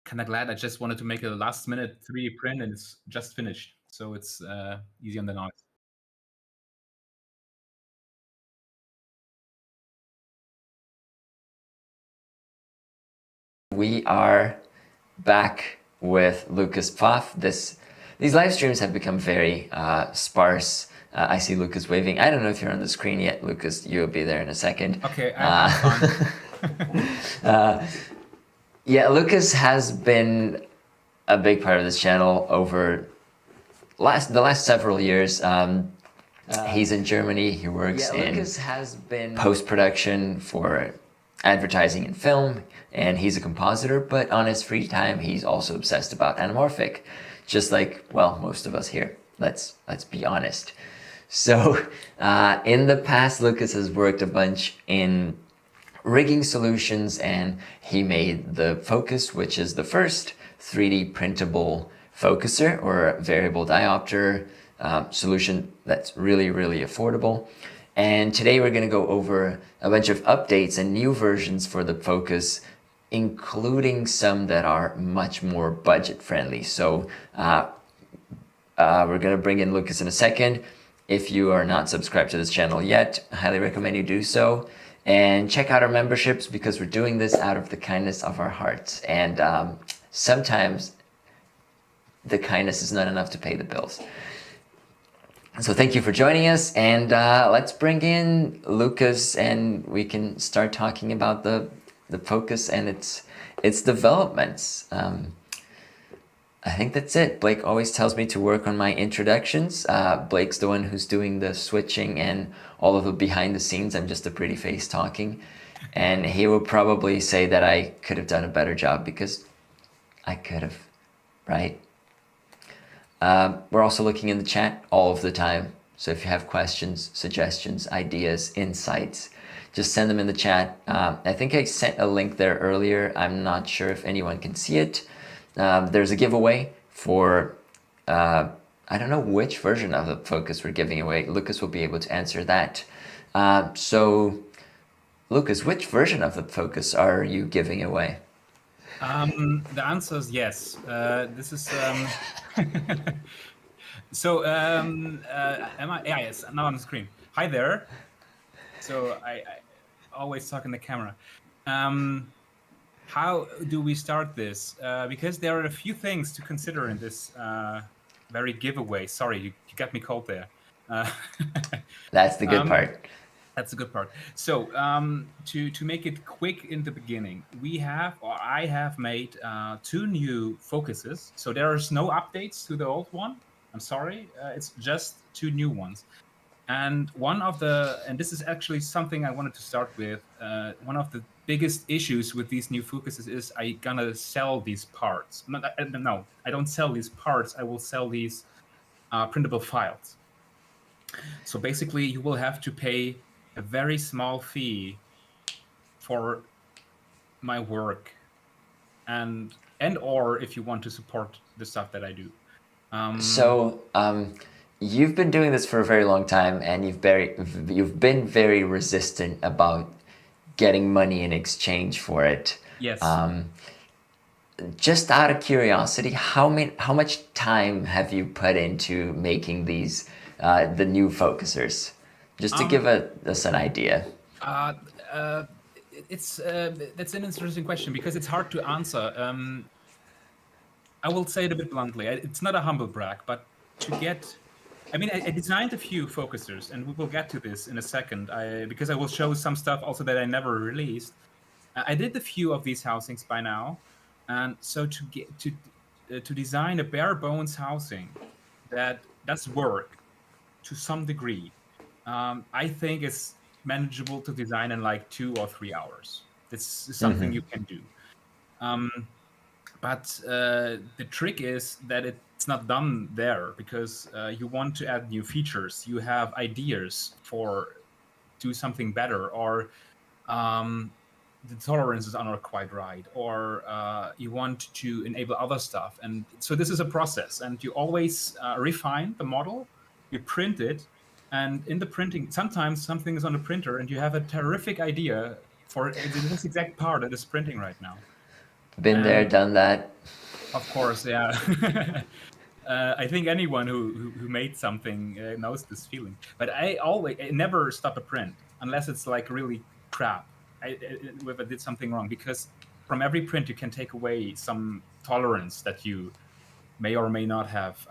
kind of glad. I just wanted to make a last minute 3D print and it's just finished. So it's easy on the noise. We are back with Lucas Pfaff. These live streams have become very sparse. I see Lucas waving. I don't know if you're on the screen yet, Lucas. You'll be there in a second. Okay, I'm fine. Yeah, Lucas has been a big part of this channel over the last several years. He's in Germany. He works in post-production for advertising and film, and he's a compositor, but on his free time, he's also obsessed about anamorphic, just like, well, most of us here. Let's be honest. So in the past, Lucas has worked a bunch in rigging solutions, and he made the Focus, which is the first 3D printable focuser or variable diopter solution that's really, really affordable. And today we're going to go over a bunch of updates and new versions for the Focus, including some that are much more budget friendly. So we're going to bring in Lucas in a second. If you are not subscribed to this channel yet, I highly recommend you do so. And check out our memberships, because we're doing this out of the kindness of our hearts. And sometimes the kindness is not enough to pay the bills. So thank you for joining us, and let's bring in Lucas, and we can start talking about the Focus and its developments. I think that's it. Blake always tells me to work on my introductions. Blake's the one who's doing the switching and all of the behind the scenes. I'm just a pretty face talking, and he will probably say that I could have done a better job, because I could have, right? We're also looking in the chat all of the time. So if you have questions, suggestions, ideas, insights, just send them in the chat. I think I sent a link there earlier. I'm not sure if anyone can see it. There's a giveaway for, I don't know which version of the Focus we're giving away. Lucas will be able to answer that. So Lucas, which version of the Focus are you giving away? The answer is yes. This is so. Am I? Yeah, yes. I'm now on the screen. Hi there. So I always talk in the camera. How do we start this? Because there are a few things to consider in this very giveaway. Sorry, you got me cold there. That's the good part. That's the good part. So to make it quick in the beginning, I have made 2 new focuses. So there is no updates to the old one. I'm sorry. It's just 2 new ones. And this is actually something I wanted to start with. One of the biggest issues with these new focuses is I gonna sell these parts. No, I don't sell these parts. I will sell these printable files. So basically, you will have to pay a very small fee for my work, and or if you want to support the stuff that I do. You've been doing this for a very long time, and you've been very resistant about getting money in exchange for it. Yes. Just out of curiosity, how much time have you put into making these the new focusers? Just to give us an idea. That's an interesting question, because it's hard to answer. I will say it a bit bluntly. It's not a humble brag, but I designed a few focusers, and we will get to this in a second. Because I will show some stuff also that I never released. I did a few of these housings by now, and so to design a bare bones housing that does work to some degree, I think it's manageable to design in like 2 or 3 hours. This is something you can do. But the trick is that it's not done there, because you want to add new features. You have ideas for do something better, or the tolerances are not quite right, or you want to enable other stuff. And so this is a process, and you always refine the model, you print it, and in the printing, sometimes something is on the printer and you have a terrific idea for this exact part that is printing right now. Been there, done that. Of course, yeah. I think anyone who made something knows this feeling. But I never stop a print unless it's like really crap. If I did something wrong, because from every print you can take away some tolerance that you may or may not have.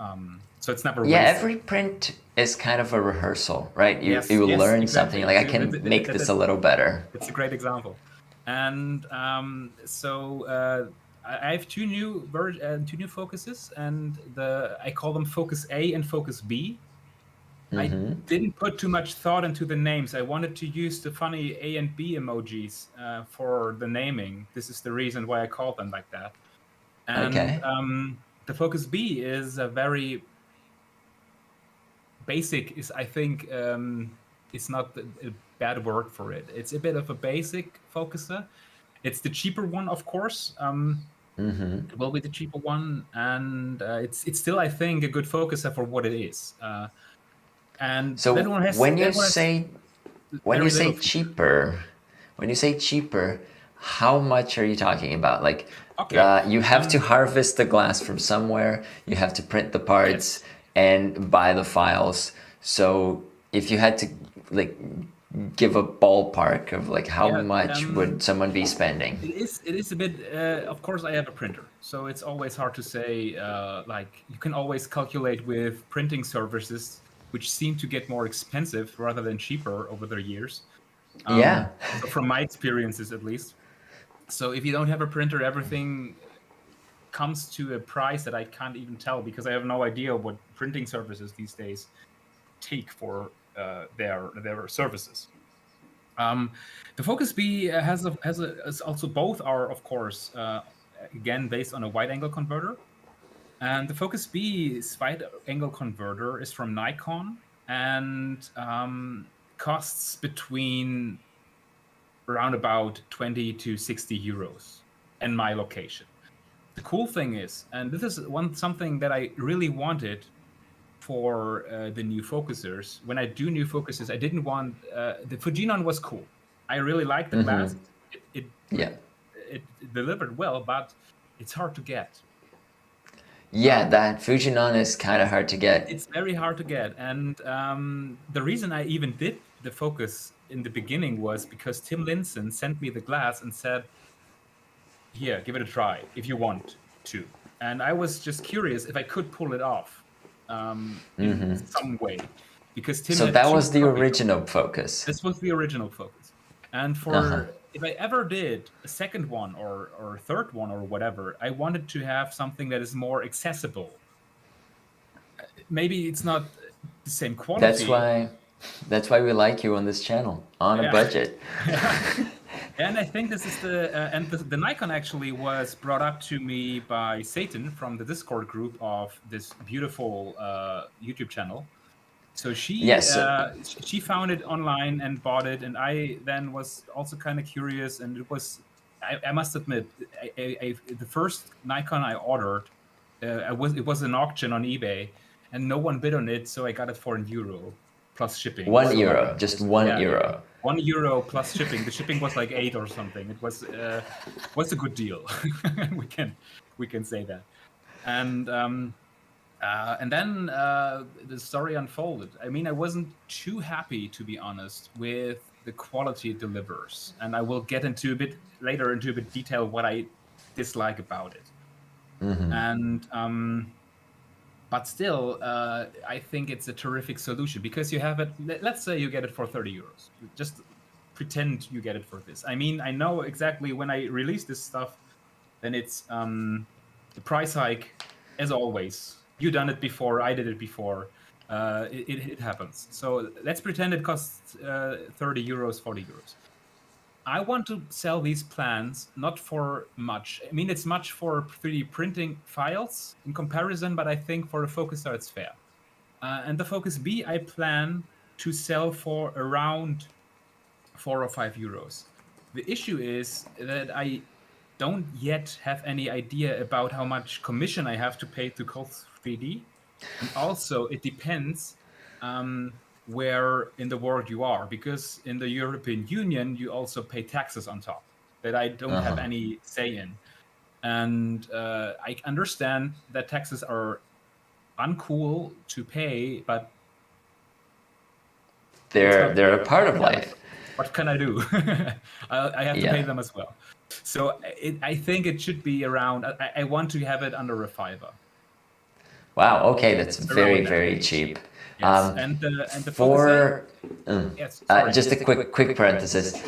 So it's never Yeah, wasted. every print is kind of a rehearsal, right? You Yes, you yes, learn something exactly. like I can make this a little better. It's a great example. And I have two new focuses, and I call them Focus A and Focus B. I didn't put too much thought into the names. I wanted to use the funny A and B emojis for the naming. This is the reason why I called them like that. And Okay. the Focus B is a very basic. I think it's not a bad word for it. It's a bit of a basic focuser. It's the cheaper one, of course. It will be the cheaper one, and it's still, I think, a good focuser for what it is. And So when you that one has say when you very little say feature. cheaper, when you say cheaper, how much are you talking about? Like, Okay. you have to harvest the glass from somewhere, you have to print the parts Yes. and buy the files. So if you had to like give a ballpark of like how Yeah. much would someone be spending? It is a bit. Of course, I have a printer, so it's always hard to say. Like you can always calculate with printing services, which seem to get more expensive rather than cheaper over the years. Yeah. So from my experiences, at least. So if you don't have a printer, everything comes to a price that I can't even tell because I have no idea what printing services these days take for their services. The Focus B has also both are, of course, again based on a wide angle converter, and the Focus B's wide angle converter is from Nikon and costs between around about 20 to 60 euros in my location. The cool thing is, and this is something that I really wanted for the new focusers. When I do new focusers, I didn't want the Fujinon was cool. I really liked the glass. Yeah. It delivered well, but it's hard to get. Yeah, that Fujinon is kind of hard to get. It's very hard to get, and the reason I even did the focus in the beginning was because Tim Linson sent me the glass and said, "Here, give it a try if you want to." And I was just curious if I could pull it off in some way, because Tim So had that two was the copies. original focus. This was the original focus. And for if I ever did a second one or third one or whatever, I wanted to have something that is more accessible. Maybe it's not the same quality. That's why we like you on this channel, on a Yeah. budget. And I think this is the Nikon actually was brought up to me by Satan from the Discord group of this beautiful YouTube channel. So Yes. she found it online and bought it, and I then was also kind of curious. And it was, I must admit, the first Nikon I ordered, it was an auction on eBay, and no one bid on it, so I got it for €1 plus shipping. €1, just €1. €1 plus shipping. The shipping was like 8 or something. It was a good deal. we can say that. And then the story unfolded. I mean, I wasn't too happy, to be honest, with the quality it delivers, and I will get into a bit detail what I dislike about it. And but still, I think it's a terrific solution because you have it. Let's say you get it for €30. Just pretend you get it for this. I mean, I know exactly when I release this stuff, then it's the price hike, as always. You done it before. I did it before. It happens. So let's pretend it costs €30, €40. I want to sell these plans not for much. I mean, it's much for 3D printing files in comparison, but I think for a focuser, it's fair. And the Focus B, I plan to sell for around €4 or €5. The issue is that I don't yet have any idea about how much commission I have to pay to Colt 3D. And also, it depends where in the world you are, because in the European Union, you also pay taxes on top that I don't have any say in. And I understand that taxes are uncool to pay, but they're a part of life. What can I do? I have to pay them as well. So I think it should be around. I want to have it under a $5. Wow. Okay, that's very cheap. Yes, and the for yes, just a quick parenthesis.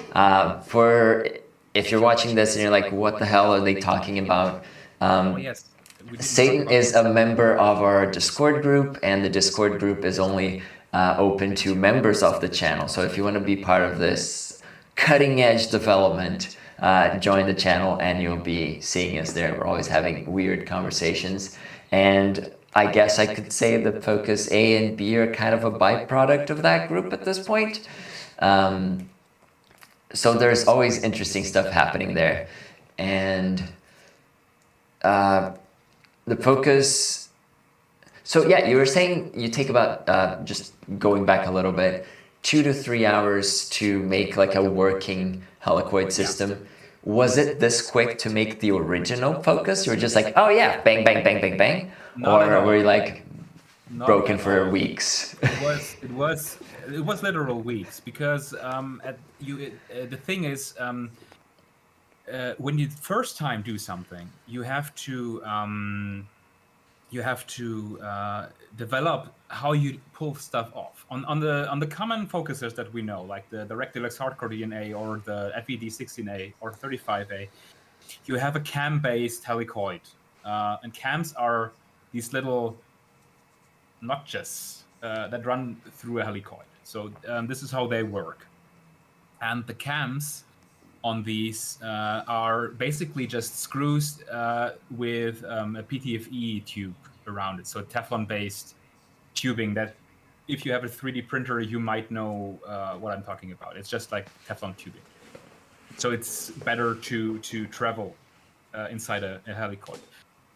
For if you're watching this and you're like, what the hell are they talking about? Yes. Satan is a member of our Discord group, and the Discord group is only open to members of the channel. So if you want to be part of this cutting edge development, join the channel and you'll be seeing us there. We're always having weird conversations. And I guess I could say the Focus A and B are kind of a byproduct of that group at this point. So there's always interesting stuff happening there. And the Focus... So yeah, you were saying you take about, just going back a little bit, 2 to 3 hours to make like a working helicoid system. Was it this quick to make the original Focus? You were just like, oh yeah, bang, bang, bang, bang, bang? Or were you like broken for weeks? It was literal weeks, because the thing is, when you first time do something, you have to develop how you pull stuff off. On the common focusers that we know, like the Rectilex Hardcore DNA or the FED16A or 35A, you have a cam-based helicoid, and cams are these little notches that run through a helicoid. So this is how they work, and the cams on these are basically just screws with a PTFE tube around it. So Teflon-based tubing that, if you have a 3D printer, you might know what I'm talking about. It's just like Teflon tubing. So it's better to travel inside a helicoid.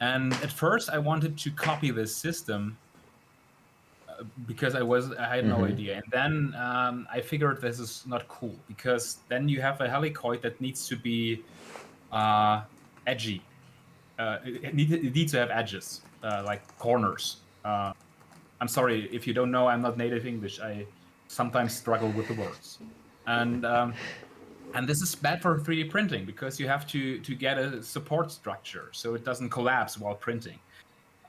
And at first, I wanted to copy this system because I had no idea. And then I figured this is not cool, because then you have a helicoid that needs to be edgy. It needs to have edges, like corners. I'm sorry if you don't know, I'm not native English. I sometimes struggle with the words. And this is bad for 3D printing, because you have to get a support structure so it doesn't collapse while printing.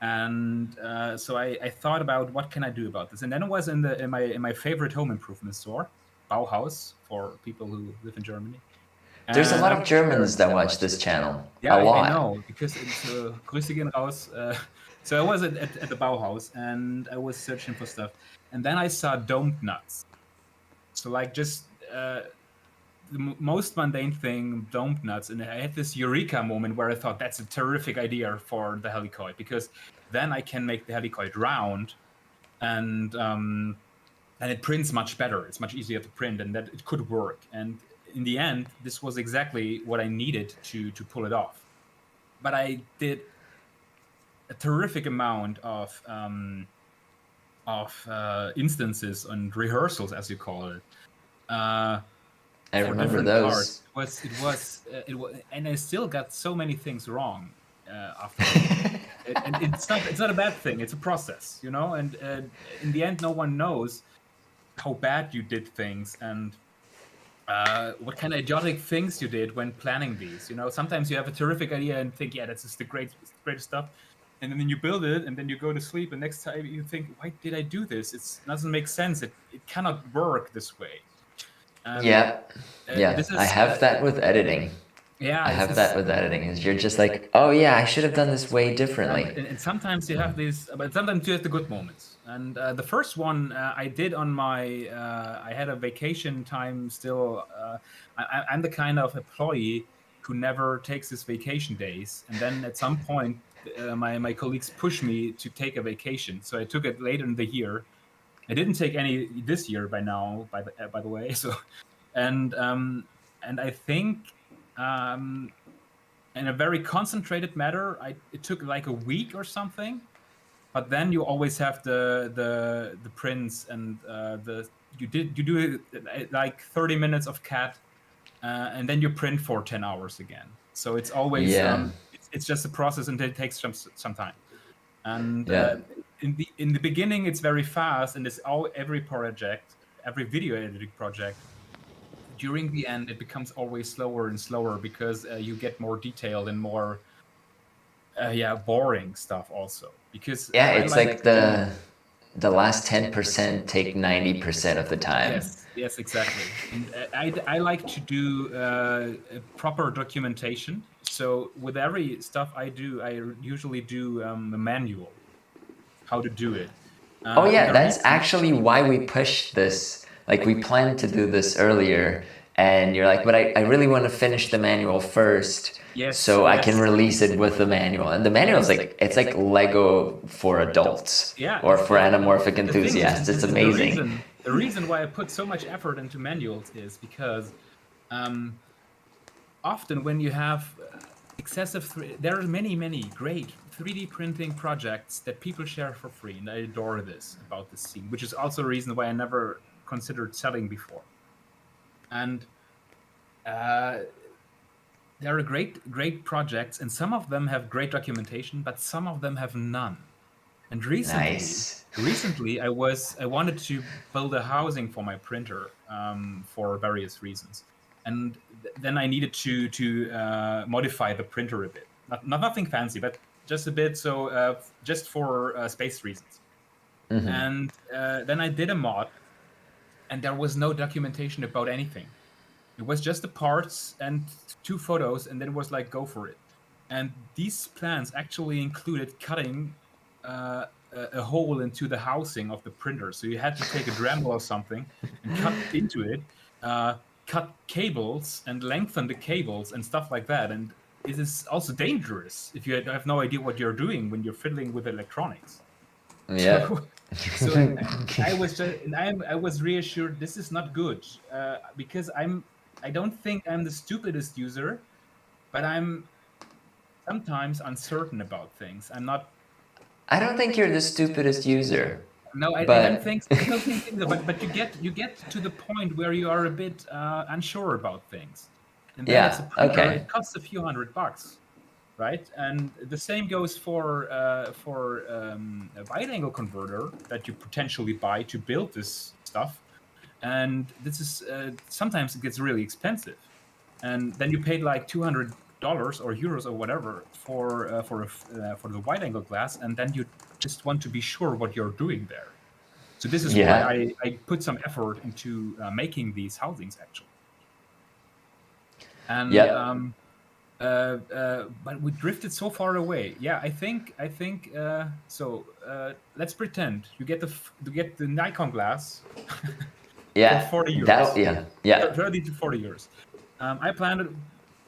And so I thought about what can I do about this, and then it was in my favorite home improvement store, Bauhaus, for people who live in Germany. There's a lot of Germans that watch this channel. Yeah, a lot. I know, because it's Grüße gehen raus. So I was at the Bauhaus, and I was searching for stuff, and then I saw domed nuts. So like just the most mundane thing, domed nuts, and I had this eureka moment where I thought that's a terrific idea for the helicoid, because then I can make the helicoid round, and it prints much better. It's much easier to print, and that it could work. And in the end, this was exactly what I needed to pull it off. But I did a terrific amount of instances and rehearsals, as you call it. I remember those. Parts. It was, and I still got so many things wrong after. And it's not a bad thing. It's a process, you know. And in the end, no one knows how bad you did things and what kind of idiotic things you did when planning these. You know, sometimes you have a terrific idea and think, yeah, that's just the greatest stuff. And then you build it, and then you go to sleep, and next time you think, why did I do this? It doesn't make sense. It cannot work this way. Yeah. I have that with editing. Yeah, I have that with editing. Is you're just like, oh yeah, I should have done this way differently. And sometimes you have these, but sometimes you have the good moments. And the first one I did on my, I had a vacation time still. I'm the kind of employee who never takes his vacation days. And then at some point, my colleagues pushed me to take a vacation. So I took it later in the year. I didn't take any this year by now, by the way. So, and I think in a very concentrated matter, it took like a week or something. But then you always have the prints, and you do like 30 minutes of CAD, and then you print for 10 hours again. So it's always it's just a process, and it takes some time. And Yeah. in the beginning, it's very fast, and every video editing project. During the end, it becomes always slower and slower because you get more detailed and more boring stuff also. Because Yeah, it's like the last 10% take 90% of the time. Yes, exactly. And I like to do proper documentation. So with every stuff I do, I usually do a manual, how to do it. Oh yeah, that's actually why we pushed this. Like we planned to do this earlier, and you're like, but I really want to finish the manual first, so I can release it with the manual. And the manual is like, it's like Lego for adults, or for anamorphic enthusiasts. It's amazing. The reason why I put so much effort into manuals is because often when you have there are many great 3D printing projects that people share for free, and I adore this about this scene, which is also a reason why I never considered selling before. And there are great projects, and some of them have great documentation, but some of them have none. And recently, I wanted to build a housing for my printer for various reasons, and then I needed to modify the printer a bit. Nothing fancy, but just a bit. So just for space reasons. Mm-hmm. And then I did a mod, and there was no documentation about anything. It was just the parts and 2 photos, and then it was like, go for it. And these plans actually included cutting a hole into the housing of the printer. So you had to take a Dremel or something and cut into it, cut cables and lengthen the cables and stuff like that. And it is also dangerous if you have no idea what you're doing when you're fiddling with electronics. Yeah. So I was reassured this is not good because I don't think I'm the stupidest user, but I'm sometimes uncertain about things. I don't think you're the stupidest user. No, I don't think so. But you get to the point where you are a bit unsure about things. And then it's a printer, it costs a few $100, right? And the same goes for a wide-angle converter that you potentially buy to build this stuff. And this is sometimes it gets really expensive, and then you paid like $200 or euros or whatever for the wide-angle glass, and then you just want to be sure what you're doing there. So this is why I put some effort into making these housings actually. And but we drifted so far away. Yeah, I think so. Let's pretend you get the Nikon glass. For 40 euros. 30 to 40 euros. I planned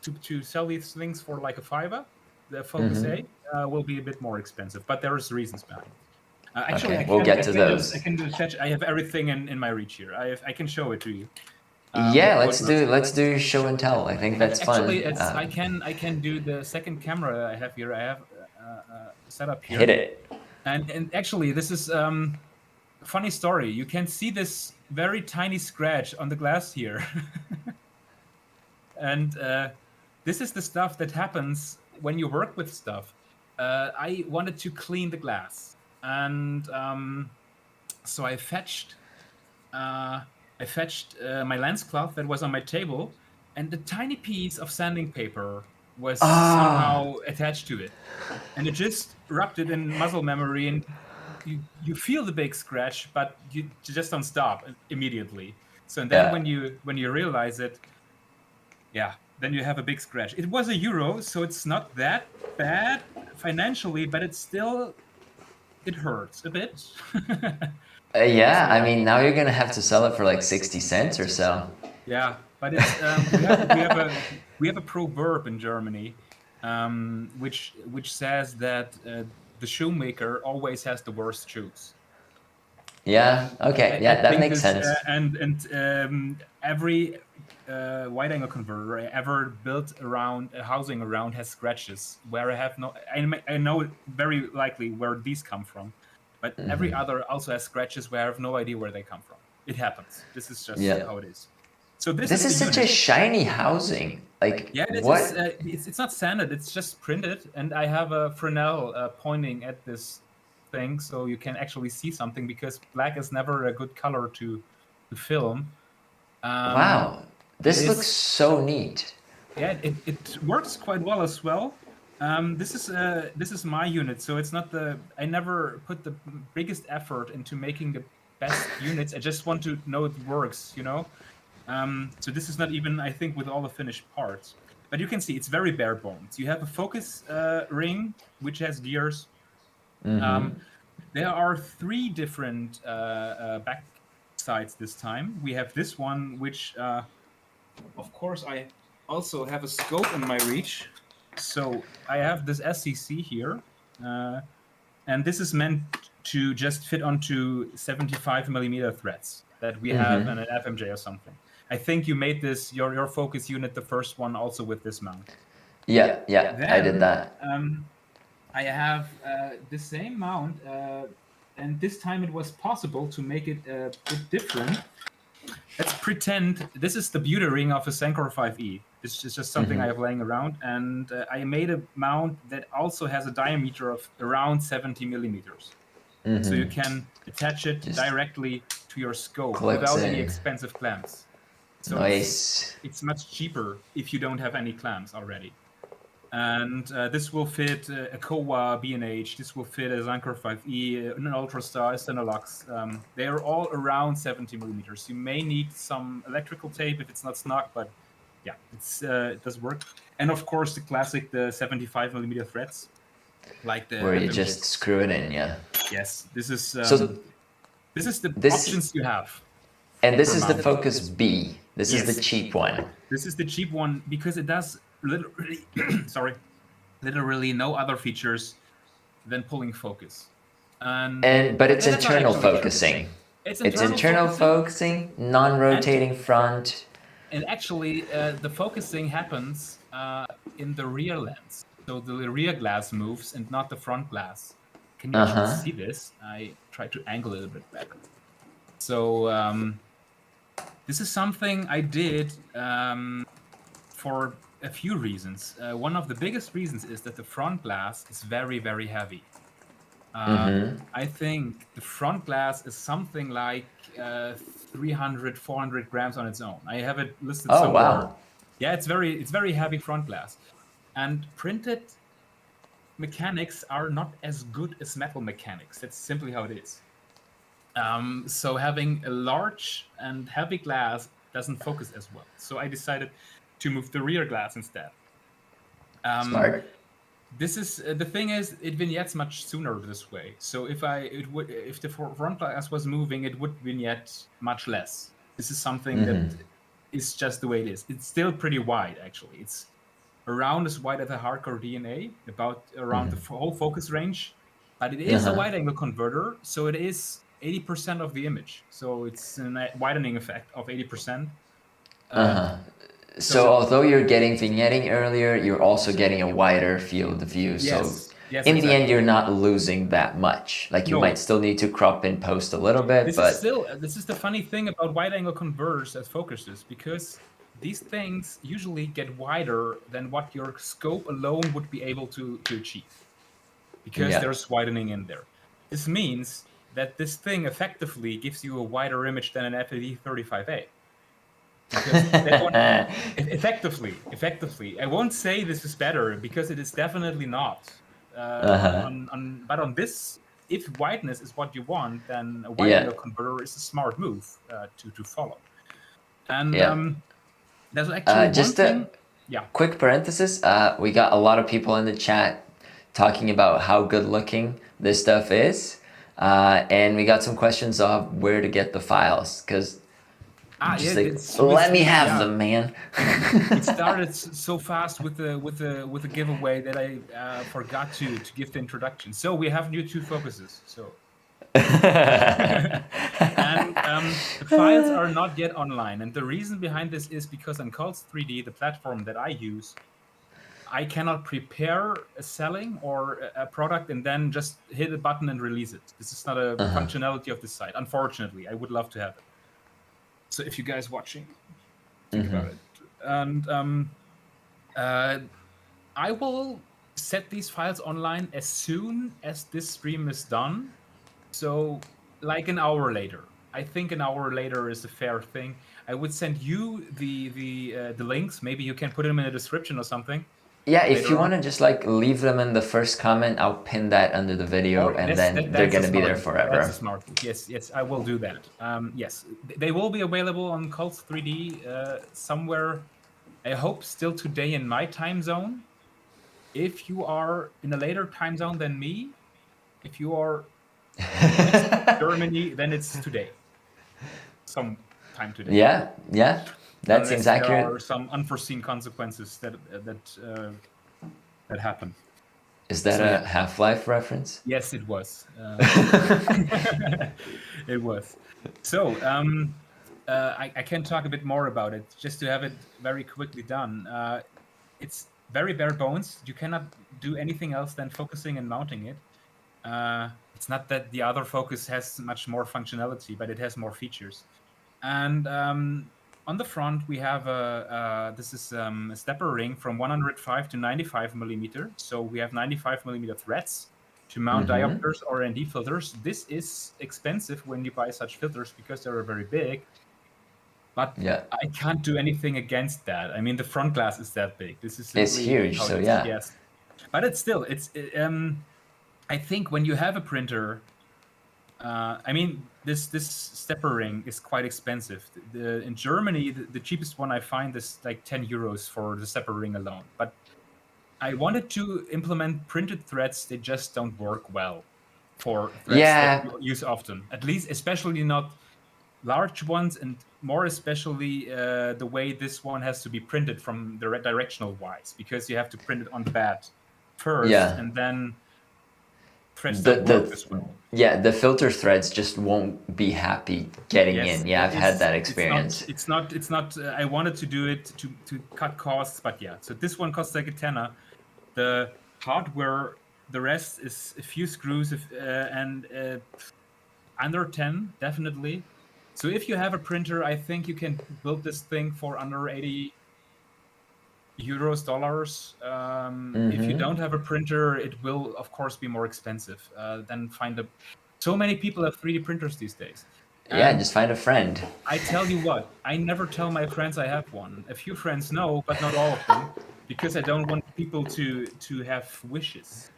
to sell these things for like a $5. The Focus A will be a bit more expensive, but there is reasons behind it. Actually, we'll get to those. I can do fetch. I have everything in my reach here. I can show it to you. Let's do show and tell. I think that's fun. I can do the second camera I have here. I have set up here. Hit it. And actually, this is funny story. You can see this very tiny scratch on the glass here. And this is the stuff that happens when you work with stuff. I wanted to clean the glass, and so I fetched my lens cloth that was on my table, and a tiny piece of sanding paper was somehow attached to it, and it just rubbed it in muscle memory, and you feel the big scratch, but you just don't stop immediately. So then when you realize it, then you have a big scratch. It was €1, so it's not that bad financially, but it hurts a bit. I mean, now you're gonna have to sell it for like 60 cents or so. Yeah, but it's we have a proverb in Germany, which says that the shoemaker always has the worst shoes. Yeah. Okay. Yeah, that makes sense. And every wide-angle converter I ever built around a housing around has scratches where I know very likely where these come from, but every other also has scratches where I have no idea where they come from. It happens. This is just how it is. So this is such a shiny housing. Like Yeah, what? it's not sanded. It's just printed, and I have a Fresnel pointing at this thing, so you can actually see something because black is never a good color to film. Um, Wow, it this looks is so neat. Yeah, it works quite well as well. This is my unit, so it's not the I never put the biggest effort into making the best units. I just want to know it works, you know. So this is not even, I think, with all the finished parts. But you can see it's very bare bones. You have a focus ring which has gears. Mm-hmm. Um, there are three different back sides this time. We have this one, which of course I also have a scope in my reach. So I have this SCC here, and this is meant to just fit onto 75 millimeter threads that we have Mm-hmm. in an FMJ or something. I think you made this your focus unit, the first one, also with this mount. Yeah, yeah, I did Then that. I have the same mount, and this time it was possible to make it a bit different. Let's pretend this is the beauty ring of a Senko 5E. This is just something I have laying around, and I made a mount that also has a diameter of around 70 millimeters. So you can attach it Just directly to your scope clips without any in. expensive clamps. So Nice. it's much cheaper if you don't have any clamps already. And this will fit a Kowa B&H. This will fit a Zanker 5E, an Ultrastar, a Cinelux. They are all around 70 millimeters. You may need some electrical tape if it's not snug, but yeah, it does work. And of course, the classic, the 75 millimeter threads, like the Where you FMJ. just screw it in, yeah. Yes, this is So the this options you have. and this per is the mount. Focus B. This is the cheap one. This is the cheap one because it does literally, literally no other features than pulling focus. But it's that's not internal actually true. focusing. It's It's internal focusing, non-rotating front. And actually, the focusing happens in the rear lens. So the rear glass moves and not the front glass. Can you actually see this? I try to angle it a bit better. So this is something I did for a few reasons. One of the biggest reasons is that the front glass is very, very heavy. I think the front glass is something like 300, 400 grams on its own. I have it listed somewhere. Wow. Yeah, it's very heavy front glass. And printed mechanics are not as good as metal mechanics. That's simply how it is. So having a large and heavy glass doesn't focus as well. So I decided to move the rear glass instead. Smart. This is the thing is it vignettes much sooner this way. So if the front glass was moving, it would vignette much less. This is something that is just the way it is. It's still pretty wide actually. It's around as wide as a hardcore DNA, about around the whole focus range. But it is a wide angle converter, so it is 80% of the image. So it's a widening effect of 80%. So although you're getting vignetting earlier, you're also getting a wider field of view. Yes, so in the end, you're not losing that much. Like you might still need to crop in post a little bit, but this is the funny thing about wide angle converters as focuses, because these things usually get wider than what your scope alone would be able to achieve, because there's widening in there. This means that this thing effectively gives you a wider image than an FAV35A. Effectively, I won't say this is better because it is definitely not. But on this, if wideness is what you want, then a wide angle converter is a smart move to follow. And there's actually just one thing. Quick parenthesis. We got a lot of people in the chat talking about how good looking this stuff is, and we got some questions of where to get the files because. Let me have them, man. It started so fast with the giveaway that I forgot to give the introduction. So we have new 2 focuses. So and the files are not yet online, and the reason behind this is because on Cults 3D, the platform that I use, I cannot prepare a selling or a product and then just hit a button and release it. This is not a functionality of this site. Unfortunately, I would love to have it. So if you guys watching, think about it. And Uh, I will set these files online as soon as this stream is done. So, like an hour later. I think an hour later is a fair thing. I would send you the links. Maybe you can put them in the description or something. Yeah, if you Later on. want to just like leave them in the first comment, I'll pin that under the video, and then they're That's a gonna be smart there move. That's a forever. smart move. Yes, I will do that. Yes, they will be available on Cults 3D somewhere. I hope still today in my time zone. If you are in a later time zone than me, if you are West Germany, then it's today. Some time today. Yeah, that Unless seems there accurate. are some unforeseen consequences that happen. Is that So, a yeah. Half-Life reference? Yes, it was. It was. So I can talk a bit more about it, just to have it very quickly done. It's very bare bones. You cannot do anything else than focusing and mounting it. It's not that the other focus has much more functionality, but it has more features. And on the front, we have a stepper ring from 105 to 95 millimeter. So we have 95 millimeter threads to mount diopters or ND filters. This is expensive when you buy such filters because they're very big. But Yeah, I can't do anything against that. I mean, the front glass is that big. This is it's simply huge. how So it is. yeah, Yes, but it's still I think when you have a printer, I mean, this stepper ring is quite expensive. In Germany, the cheapest one I find is like 10 euros for the stepper ring alone. But I wanted to implement printed threads. They just don't work well for threads that you use often. At least, especially not large ones, and more especially the way this one has to be printed from the directional wise, because you have to print it on the bed first, Yeah. and then threads don't work as well. The filter threads just won't be happy getting Yes, in. Yeah, I've had that experience. It's not. I wanted to do it to cut costs, but yeah. So this one costs like a tenner. The hardware, the rest is a few screws and under 10, definitely. So if you have a printer, I think you can build this thing for under 80 euros, dollars. If you don't have a printer, it will of course be more expensive. Then so many people have 3D printers these days. Yeah, And just find a friend. I tell you what, I never tell my friends I have one. A few friends know, but not all of them, because I don't want people to have wishes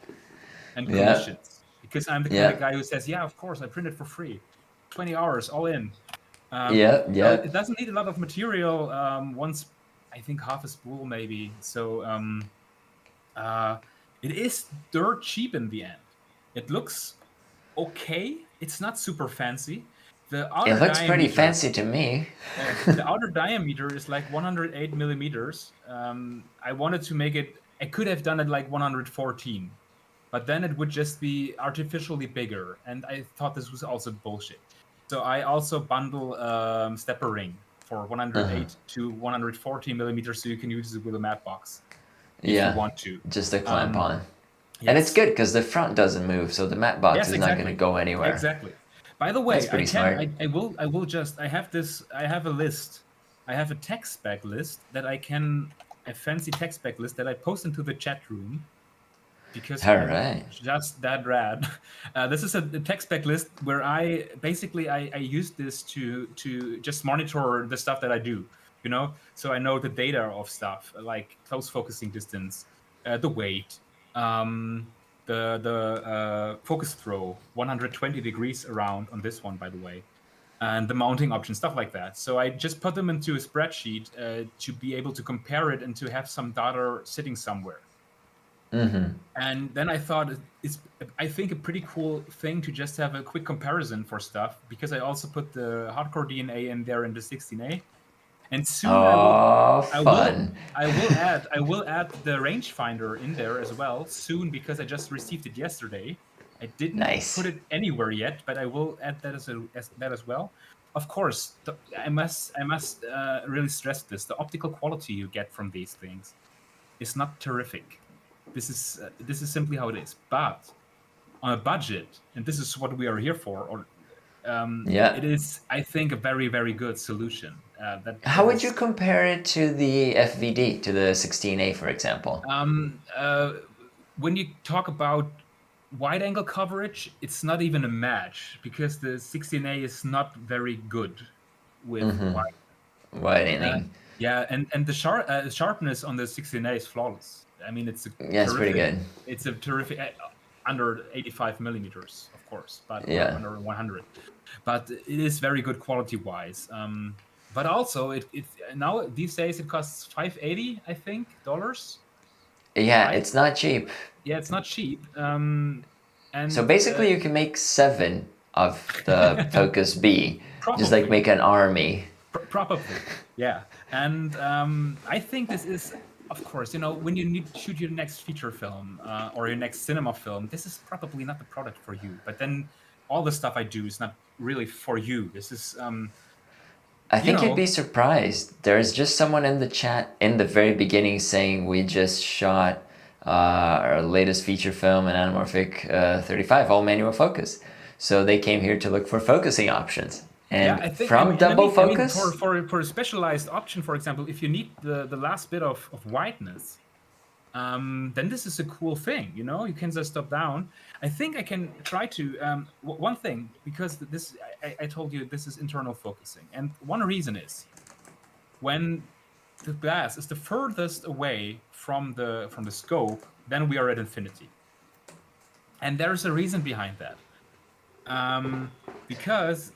and commissions. Because I'm the kind of guy who says, yeah, of course, I print it for free. 20 hours, all in. So it doesn't need a lot of material. Once, I think half a spool maybe. So it is dirt cheap in the end. It looks okay. It's not super fancy. It looks pretty fancy to me. The outer diameter is like 108 millimeters. I wanted to make it. I could have done it like 114, but then it would just be artificially bigger, and I thought this was also bullshit. So I also bundle stepper ring for 108 to 140 millimeters, so you can use it with a matte box if you want to. Just a clamp on. Yes. And it's good because the front doesn't move, so the matte box is not going to go anywhere. Exactly. By the way, That's pretty smart. I will just, I have a list. I have a tech spec list a fancy tech spec list that I post into the chat room, because I'm just that rad. This is a tech spec list where I use this to just monitor the stuff that I do, so I know the data of stuff like close focusing distance, the weight, the focus throw, 120 degrees around on this one, by the way, and the mounting option, stuff like that. So I just put them into a spreadsheet to be able to compare it and to have some data sitting somewhere. And then I thought I think a pretty cool thing to just have a quick comparison for stuff, because I also put the hardcore DNA in there in the 16A. And soon I will add the rangefinder in there as well soon, because I just received it yesterday. I didn't put it anywhere yet, but I will add that as well. Of course, I must really stress this: the optical quality you get from these things is not terrific. This is simply how it is. But on a budget, and this is what we are here for, it is, I think, a very, very good solution. How would you compare it to the FVD, to the 16A, for example? When you talk about wide angle coverage, it's not even a match because the 16A is not very good with wide. Widening. Yeah, and the sharpness on the 16A is flawless. I mean, it's a Yeah, it's pretty terrific. good. It's a terrific under 85 millimeters, of course, but or Yeah. under 100. But it is very good quality wise. But also, it now these days it costs $580, I think, dollars. Yeah, Right? it's not cheap. Yeah, it's not cheap. So And basically, you can make 7 of the Focus B, just like probably. make an army. Probably, yeah. And I think this is, of course, when you need to shoot your next feature film or your next cinema film, this is probably not the product for you. But then all the stuff I do is not really for you. This is, I think you'd be surprised. There's just someone in the chat in the very beginning saying we just shot our latest feature film in Anamorphic 35, all manual focus. So they came here to look for focusing options. And yeah, I think from double focus, for a specialized option, for example, if you need the last bit of wideness, then this is a cool thing. You can just stop down. I think I can try to one thing, because this I told you this is internal focusing, and one reason is when the glass is the furthest away from the scope, then we are at infinity, and there's a reason behind that. Because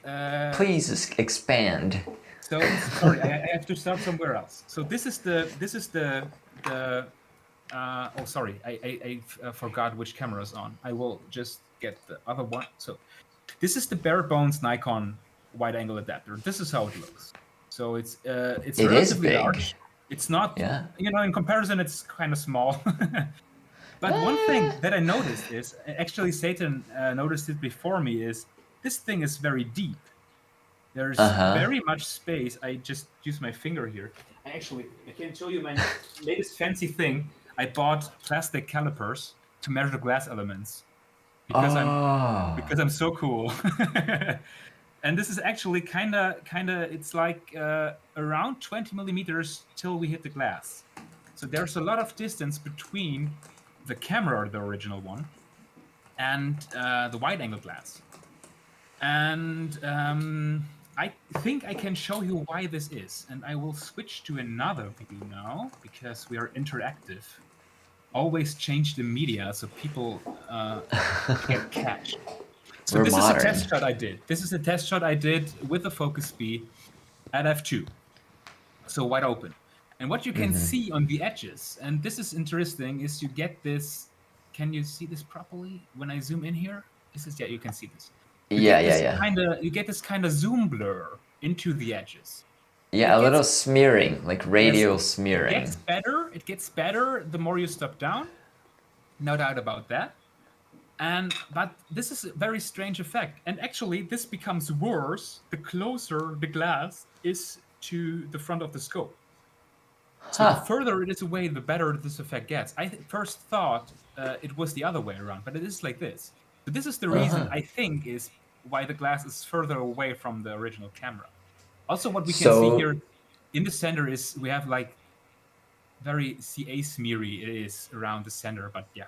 please expand. So sorry, I have to start somewhere else. So this is the oh, sorry, I forgot which camera is on. I will just get the other one. So this is the bare bones Nikon wide angle adapter. This is how it looks. So it's relatively large. It's not, in comparison, it's kind of small. But one thing that I noticed is, actually Satan noticed it before me, is this thing is very deep. There's very much space. I just use my finger here. I can show you my latest fancy thing. I bought plastic calipers to measure the glass elements because I'm so cool. And this is actually kind of it's like around 20 millimeters till we hit the glass. So there's a lot of distance between the camera, the original one, and the wide angle glass. And I think I can show you why this is. And I will switch to another view now because we are interactive. Always change the media so people get catched. So this is a test shot I did. This is a test shot I did with the Focus B at f2. So wide open. And what you can see on the edges, and this is interesting, is you get this. Can you see this properly when I zoom in here? Yeah, you can see this. You get this kind of zoom blur into the edges. Yeah, a little smearing, like radial smearing. It gets better the more you step down. No doubt about that. But this is a very strange effect. And actually, this becomes worse the closer the glass is to the front of the scope. So the further it is away, the better this effect gets. I first thought it was the other way around, but it is like this. So this is the reason, I think, is why the glass is further away from the original camera. Also, what we can see here in the center is we have like very asymmetry it is around the center, but yeah.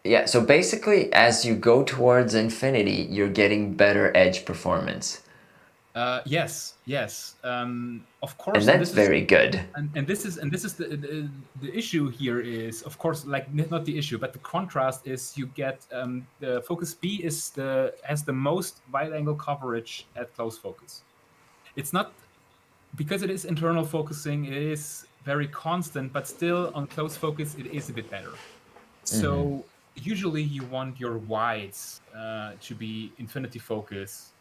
Yeah, so basically, as you go towards infinity, you're getting better edge performance. Yes. Of course, and that's very good. And this is the issue here is, of course, like not the issue, but the contrast is you get the Focus B has the most wide angle coverage at close focus. It's not because it is internal focusing; it is very constant, but still on close focus, it is a bit better. So usually you want your wides to be infinity focus.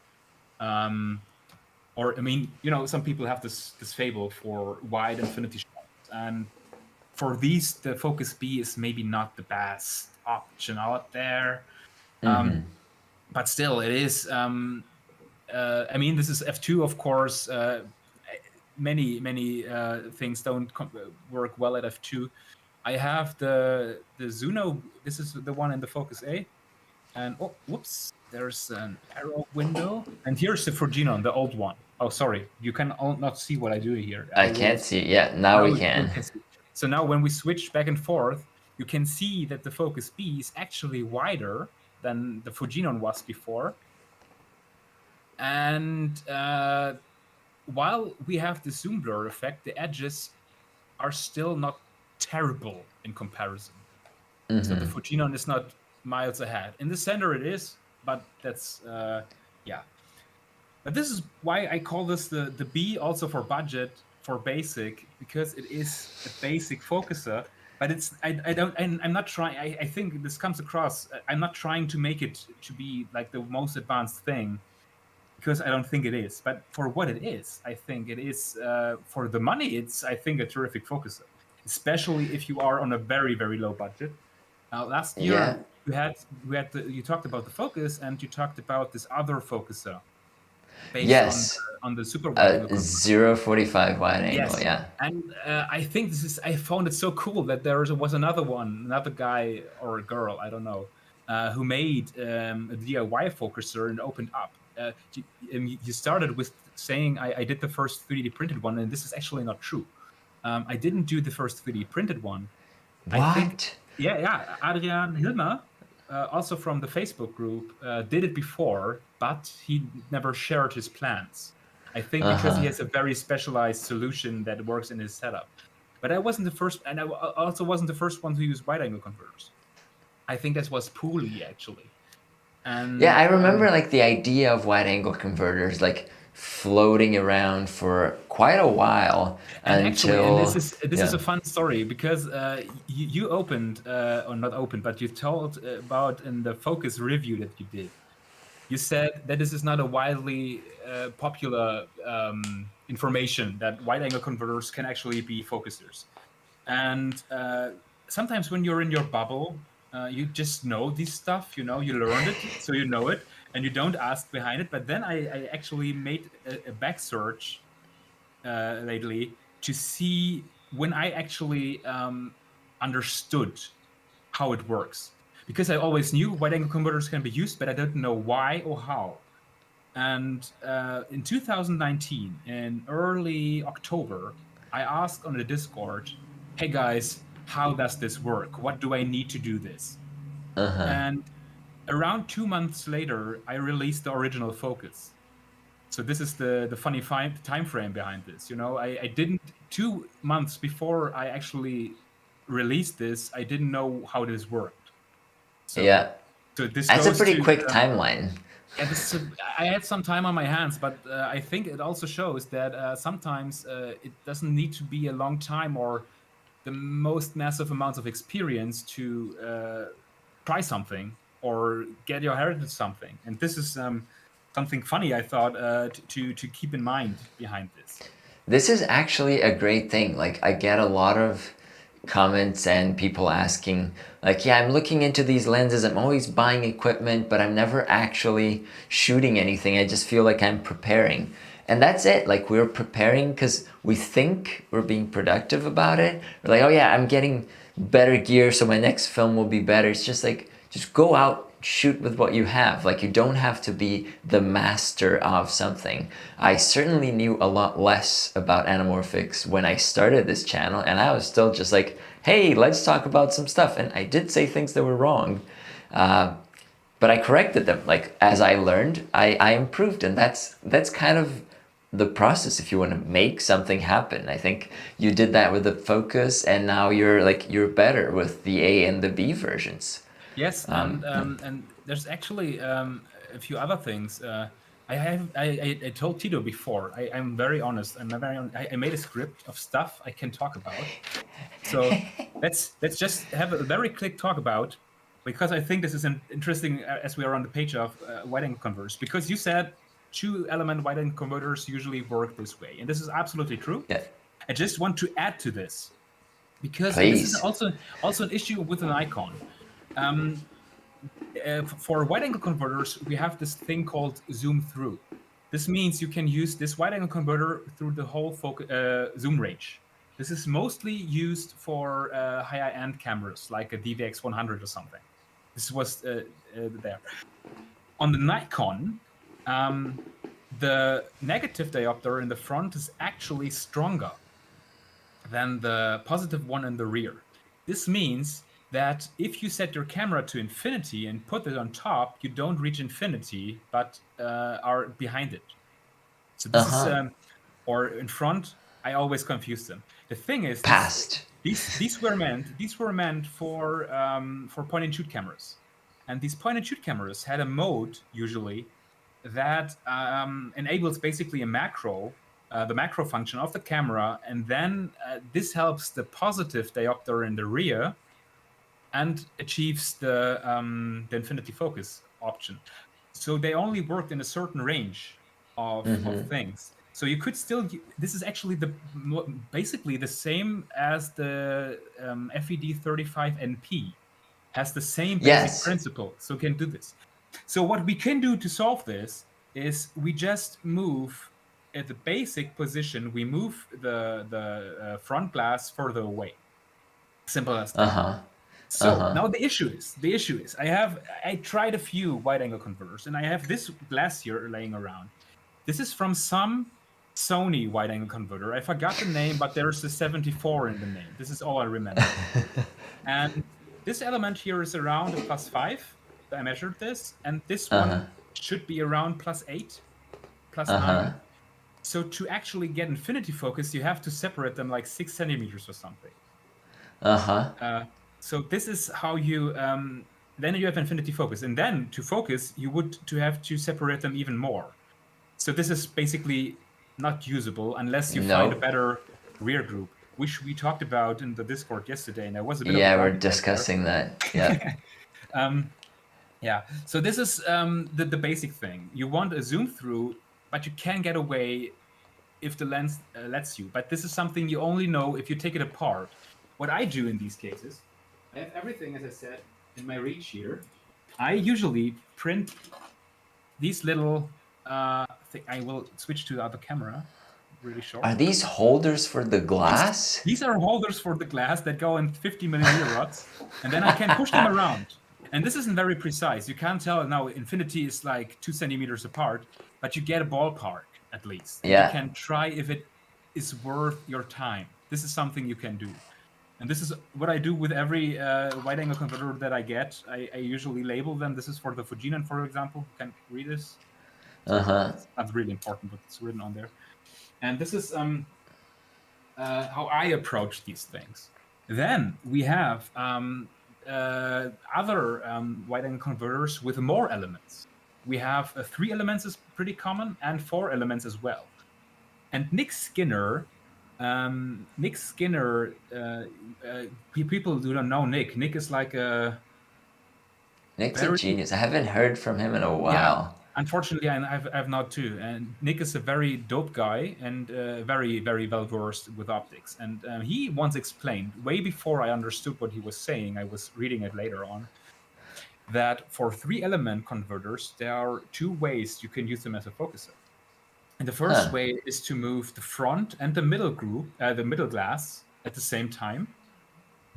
Or, I mean, some people have this fable for wide infinity shots. And for these, the Focus B is maybe not the best option out there. But still, it is. I mean, this is f2, of course. Many things don't work well at f2. I have the Zuno. This is the one in the Focus A. And, oh, whoops. There's an arrow window. And here's the Fujinon, the old one. Oh, sorry, you can not see what I do here. I can't see it yet. Now we can. See. So now when we switch back and forth, you can see that the focus B is actually wider than the Fujinon was before. And while we have the zoom blur effect, the edges are still not terrible in comparison. So the Fujinon is not miles ahead. In the center it is, but that's, yeah. But this is why I call this the B also for budget, for basic, because it is a basic focuser. But it's I'm not trying. I think this comes across. I'm not trying to make it to be like the most advanced thing, because I don't think it is. But for what it is, I think it is. For the money, it's, I think, a terrific focuser, especially if you are on a very, very low budget. Last year you talked about the Focus, and you talked about this other focuser based on the super wide angle 0.45 wide angle. Yeah. And I think I found it so cool that there was another guy or a girl, I don't know, who made a DIY focuser and opened up. You started with saying I did the first 3D printed one, and this is actually not true. I didn't do the first 3D printed one. What? I think, yeah. Adrian Hilmer, also from the Facebook group, did it before, but he never shared his plans. I think because he has a very specialized solution that works in his setup. But I wasn't the first, and I also wasn't the first one to use wide angle converters. I think that was Pooley, actually. And yeah, I remember like the idea of wide angle converters like floating around for quite a while until. Actually, this is a fun story, because you opened, or not opened, but you told about in the Focus review that you did. You said that this is not a widely popular information, that wide angle converters can actually be focusers. And sometimes when you're in your bubble, you just know this stuff, you learned it, so you know it, and you don't ask behind it. But then I actually made a back search lately to see when I actually understood how it works. Because I always knew wide angle converters can be used, but I didn't know why or how. And in 2019, in early October, I asked on the Discord, hey guys, how does this work? What do I need to do this? And around 2 months later, I released the original Focus. So this is the funny time frame behind this. I didn't, 2 months before I actually released this, I didn't know how this worked. So this that's a pretty quick timeline. Yeah, I had some time on my hands, but I think it also shows that sometimes it doesn't need to be a long time or the most massive amounts of experience to try something or get your head into something. And this is something funny, I thought, to keep in mind behind this. This is actually a great thing. Like, I get a lot of comments and people asking, like, yeah, I'm looking into these lenses, I'm always buying equipment, but I'm never actually shooting anything. I just feel like I'm preparing. And that's it. Like, we're preparing because we think we're being productive about it. We're like, oh yeah, I'm getting better gear, so my next film will be better. It's just like, just go out, shoot with what you have. Like, you don't have to be the master of something. I certainly knew a lot less about anamorphics when I started this channel, and I was still just like, hey, let's talk about some stuff. And I did say things that were wrong, but I corrected them. Like, as I learned, I improved, and that's kind of the process if you want to make something happen. I think you did that with the Focus, and now you're better with the A and the B versions. Yes, and there's actually a few other things. I told Tito before. I'm very honest. I made a script of stuff I can talk about. So let's just have a very quick talk about, because I think this is interesting as we are on the page of wide angle converters. Because you said 2-element wide angle converters usually work this way, and this is absolutely true. Yeah. I just want to add to this, because Please. this is also an issue with an Nikon. For wide angle converters, we have this thing called zoom through. This means you can use this wide angle converter through the whole zoom range. This is mostly used for higher end cameras like a DVX 100 or something. This was there. On the Nikon, the negative diopter in the front is actually stronger than the positive one in the rear. This means that if you set your camera to infinity and put it on top, you don't reach infinity, but are behind it. So this is, or in front. I always confuse them. The thing is, Past. these were meant for point and shoot cameras, and these point and shoot cameras had a mode usually that enables basically a macro, the macro function of the camera, and then this helps the positive diopter in the rear and achieves the infinity focus option. So they only worked in a certain range of things. So you could still. This is actually basically the same as the FED 35 NP. Has the same basic principle, so can do this. So what we can do to solve this is we just move at the basic position. We move the front glass further away. Simple as that. So now the issue is I tried a few wide angle converters, and I have this glass here laying around. This is from some Sony wide angle converter. I forgot the name, but there's a 74 in the name. This is all I remember. And this element here is around a +5. I measured this, and this one should be around +8, +9. So to actually get infinity focus, you have to separate them like 6 centimeters or something. So this is how you then you have infinity focus, and then to focus you would have to separate them even more. So this is basically not usable unless you find a better rear group, which we talked about in the Discord yesterday, and there was a bit we're discussing that. Yeah. So this is the basic thing. You want a zoom through, but you can get away if the lens lets you. But this is something you only know if you take it apart. What I do in these cases, I have everything, as I said, in my reach here. I usually print these little. I will switch to the other camera. Really short. Are these holders for the glass? These are holders for the glass that go in 50mm rods, and then I can push them around. And this isn't very precise. You can't tell now. Infinity is like 2 centimeters apart, but you get a ballpark at least. Yeah. You can try if it is worth your time. This is something you can do. And this is what I do with every wide angle converter that I get. I usually label them. This is for the Fujinon, for example. You can read this. It's not really important, but it's written on there. And this is how I approach these things. Then we have other wide angle converters with more elements. We have 3 elements is pretty common, and 4 elements as well. And Nick Skinner, people do not know Nick. Nick is like a... Nick's a genius. I haven't heard from him in a while. Yeah, unfortunately, I've not too. And Nick is a very dope guy and very, very well versed with optics. And he once explained, way before I understood what he was saying, I was reading it later on, that for 3 element converters, there are 2 ways you can use them as a focuser. And the first way is to move the front and the middle group, the middle glass, at the same time.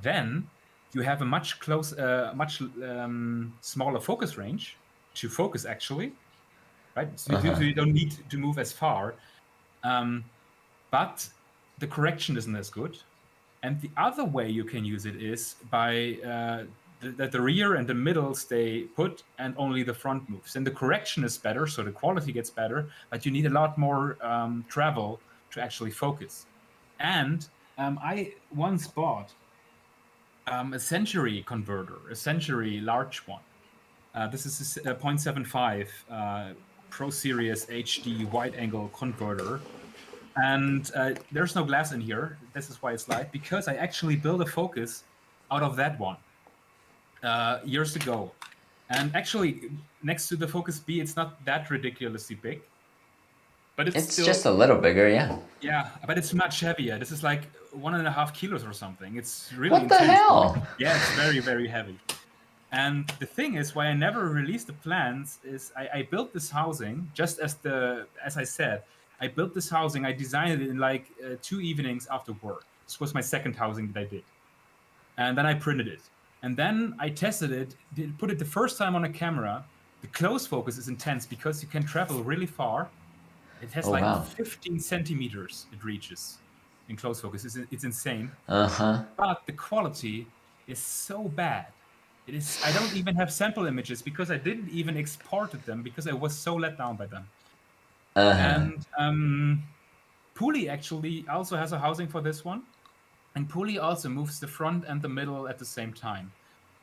Then you have a much smaller focus range to focus actually, right? So you don't need to move as far, but the correction isn't as good. And the other way you can use it is by that the rear and the middle stay put and only the front moves. And the correction is better, so the quality gets better, but you need a lot more travel to actually focus. And I once bought a Century converter, a Century large one. This is a 0.75 Pro Series HD wide angle converter. And there's no glass in here. This is why it's light, because I actually built a focus out of that one years ago. And actually, next to the Focus B, it's not that ridiculously big. But it's still, just a little bigger, yeah. Yeah, but it's much heavier. This is like 1.5 kilos or something. It's really what intense. The hell? Yeah, it's very, very heavy. And the thing is, why I never released the plans is I built this housing just as I said. I built this housing. I designed it in like 2 evenings after work. This was my second housing that I did, and then I printed it. And then I tested it, put it the first time on a camera. The close focus is intense because you can travel really far. It has Oh like wow. 15 centimeters it reaches in close focus. It's insane. Uh-huh. But the quality is so bad. It is. I don't even have sample images because I didn't even export them because I was so let down by them. Uh-huh. And Puli actually also has a housing for this one. And Puli also moves the front and the middle at the same time.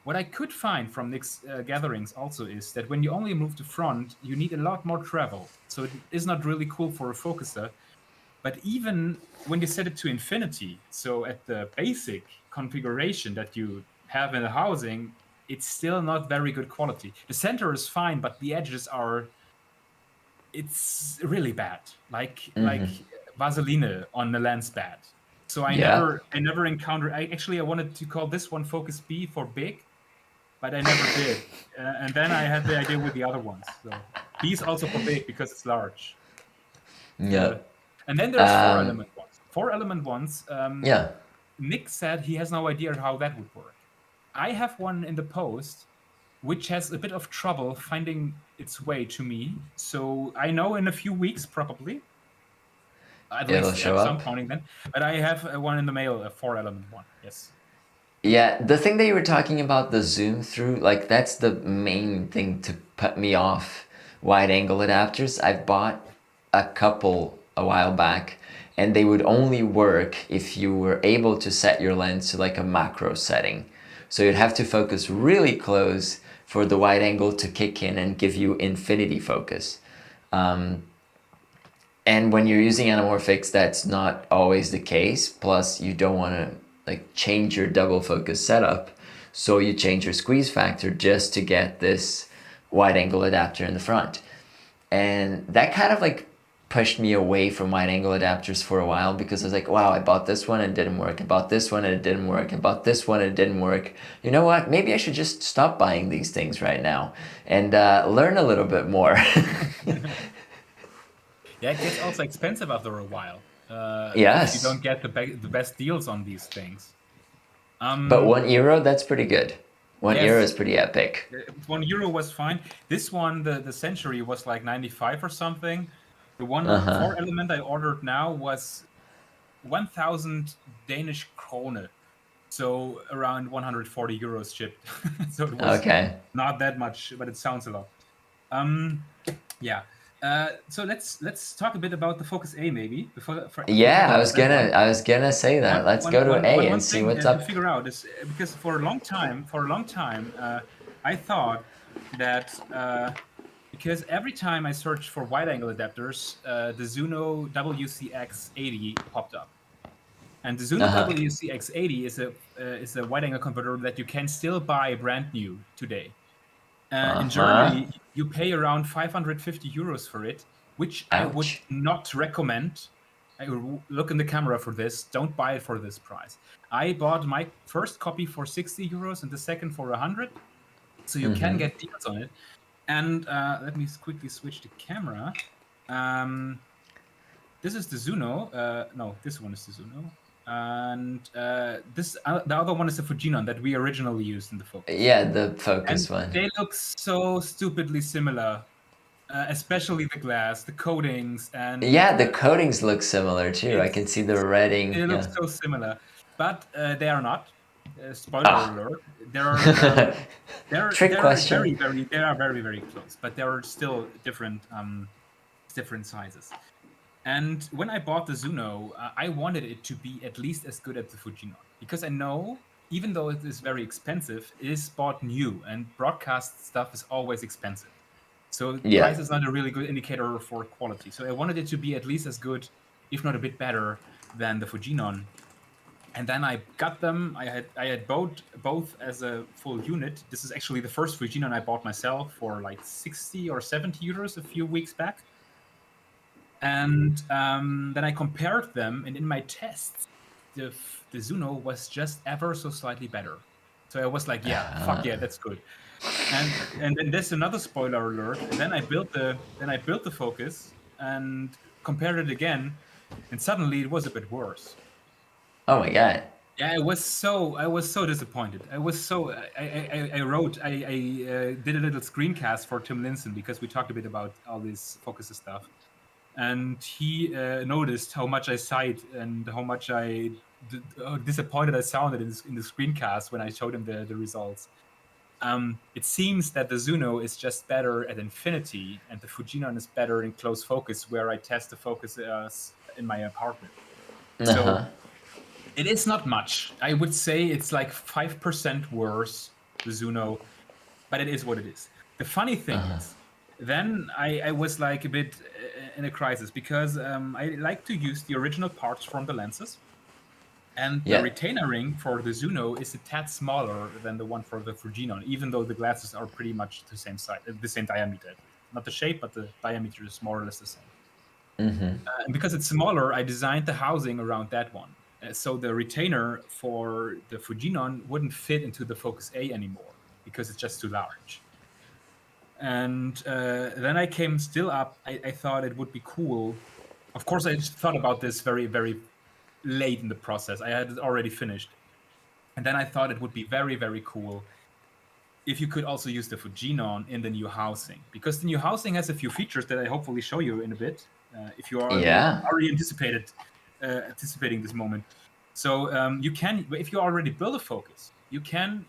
What I could find from Nick's gatherings also is that when you only move the front, you need a lot more travel. So it is not really cool for a focuser. But even when you set it to infinity, so at the basic configuration that you have in the housing, it's still not very good quality. The center is fine, but the edges are, it's really bad. Like Vaseline on the lens bad. So I Yeah. never encountered. I wanted to call this one Focus B for big, but I never did. And then I had the idea with the other ones. So B is also for big because it's large. Yeah. And then there's four Um, element ones. Four element ones. yeah. Nick said he has no idea how that would work. I have one in the post which has a bit of trouble finding its way to me. So I know in a few weeks, probably, at It'll least show at some up. point then. But I have one in the mail, a 4 element one. Yes. Yeah, the thing that you were talking about, the zoom through, like that's the main thing to put me off wide angle adapters. I've bought a couple a while back, and they would only work if you were able to set your lens to like a macro setting. So you'd have to focus really close for the wide angle to kick in and give you infinity focus. And when you're using anamorphics, that's not always the case. Plus, you don't want to like change your double focus setup, so you change your squeeze factor just to get this wide angle adapter in the front. And that kind of like pushed me away from wide angle adapters for a while because I was like, wow, I bought this one and it didn't work. I bought this one and it didn't work. I bought this one and it didn't work. You know what? Maybe I should just stop buying these things right now and learn a little bit more. Yeah, it gets also expensive after a while. If you Yes. don't get the best deals on these things. But €1, that's pretty good. €1 Yes, is pretty epic. €1 was fine. This one, the Century, was like 95 or something. The one Uh-huh. 4 element I ordered now was 1,000 Danish krone, so around €140 shipped. So it was Okay. not that much, but it sounds a lot. Yeah. So let's talk a bit about the Focus A maybe before Yeah, forgetting about that one. I was gonna say that. Let's go to A and One see thing what's to up. figure out is because for a long time, I thought that because every time I searched for wide-angle adapters, the Zuno WCX80 popped up, and the Zuno Uh-huh. WCX80 is a wide-angle converter that you can still buy brand new today. In Uh-huh. Germany, you pay around €550 for it, which I would Ouch. not recommend. I will look in the camera for this. Don't buy it for this price. I bought my first copy for €60 and the second for 100, so you can get deals on it. And let me quickly switch the camera. This is the Zuno. No, this one is the Zuno. And this the other one is the Fujinon that we originally used in the Focus. Yeah, the focus And one. they look so stupidly similar, especially the glass, the coatings, and Yeah, the coatings look similar too. I it's can see the redding. it looks Yeah. so similar. But they are not. Spoiler Ah. alert. They're Trick question. they are very very close, but there are still different sizes. And when I bought the Zuno, I wanted it to be at least as good as the Fujinon because I know, even though it is very expensive, it is bought new, and broadcast stuff is always expensive. So Yeah. price is not a really good indicator for quality. So I wanted it to be at least as good, if not a bit better, than the Fujinon. And then I got them. I had both as a full unit. This is actually the first Fujinon I bought myself for like 60 or 70 euros a few weeks back. And then I compared them, and in my tests, the Zuno was just ever so slightly better. So I was like, yeah, fuck yeah, that's good. And then there's another spoiler alert. And then I built the Focus and compared it again, and suddenly it was a bit worse. Oh my god. Yeah, I was so disappointed. I was so I did a little screencast for Tim Linson because we talked a bit about all this Focus stuff. and he noticed how much I sighed and how much disappointed I sounded in the screencast when I showed him the results. It seems that the Zuno is just better at infinity, and the Fujinon is better in close focus, where I test the focus in my apartment. So it is not much. I would say it's like 5% worse, the Zuno, but it is what it is. The funny thing is, then I was like a bit in a crisis, because I like to use the original parts from the lenses. And the retainer ring for the Zuno is a tad smaller than the one for the Fujinon, even though the glasses are pretty much the same size, the same diameter at least. Not the shape, but the diameter is more or less the same. And because it's smaller, I designed the housing around that one. So the retainer for the Fujinon wouldn't fit into the Focus A anymore, because it's just too large. And then I came still up. I thought it would be cool. Of course, I just thought about this very, very late in the process. I had it already finished. And then I thought it would be very, very cool if you could also use the Fujinon in the new housing, because the new housing has a few features that I hopefully show you in a bit, if you are already anticipating this moment. So you can, if you already build a focus, you can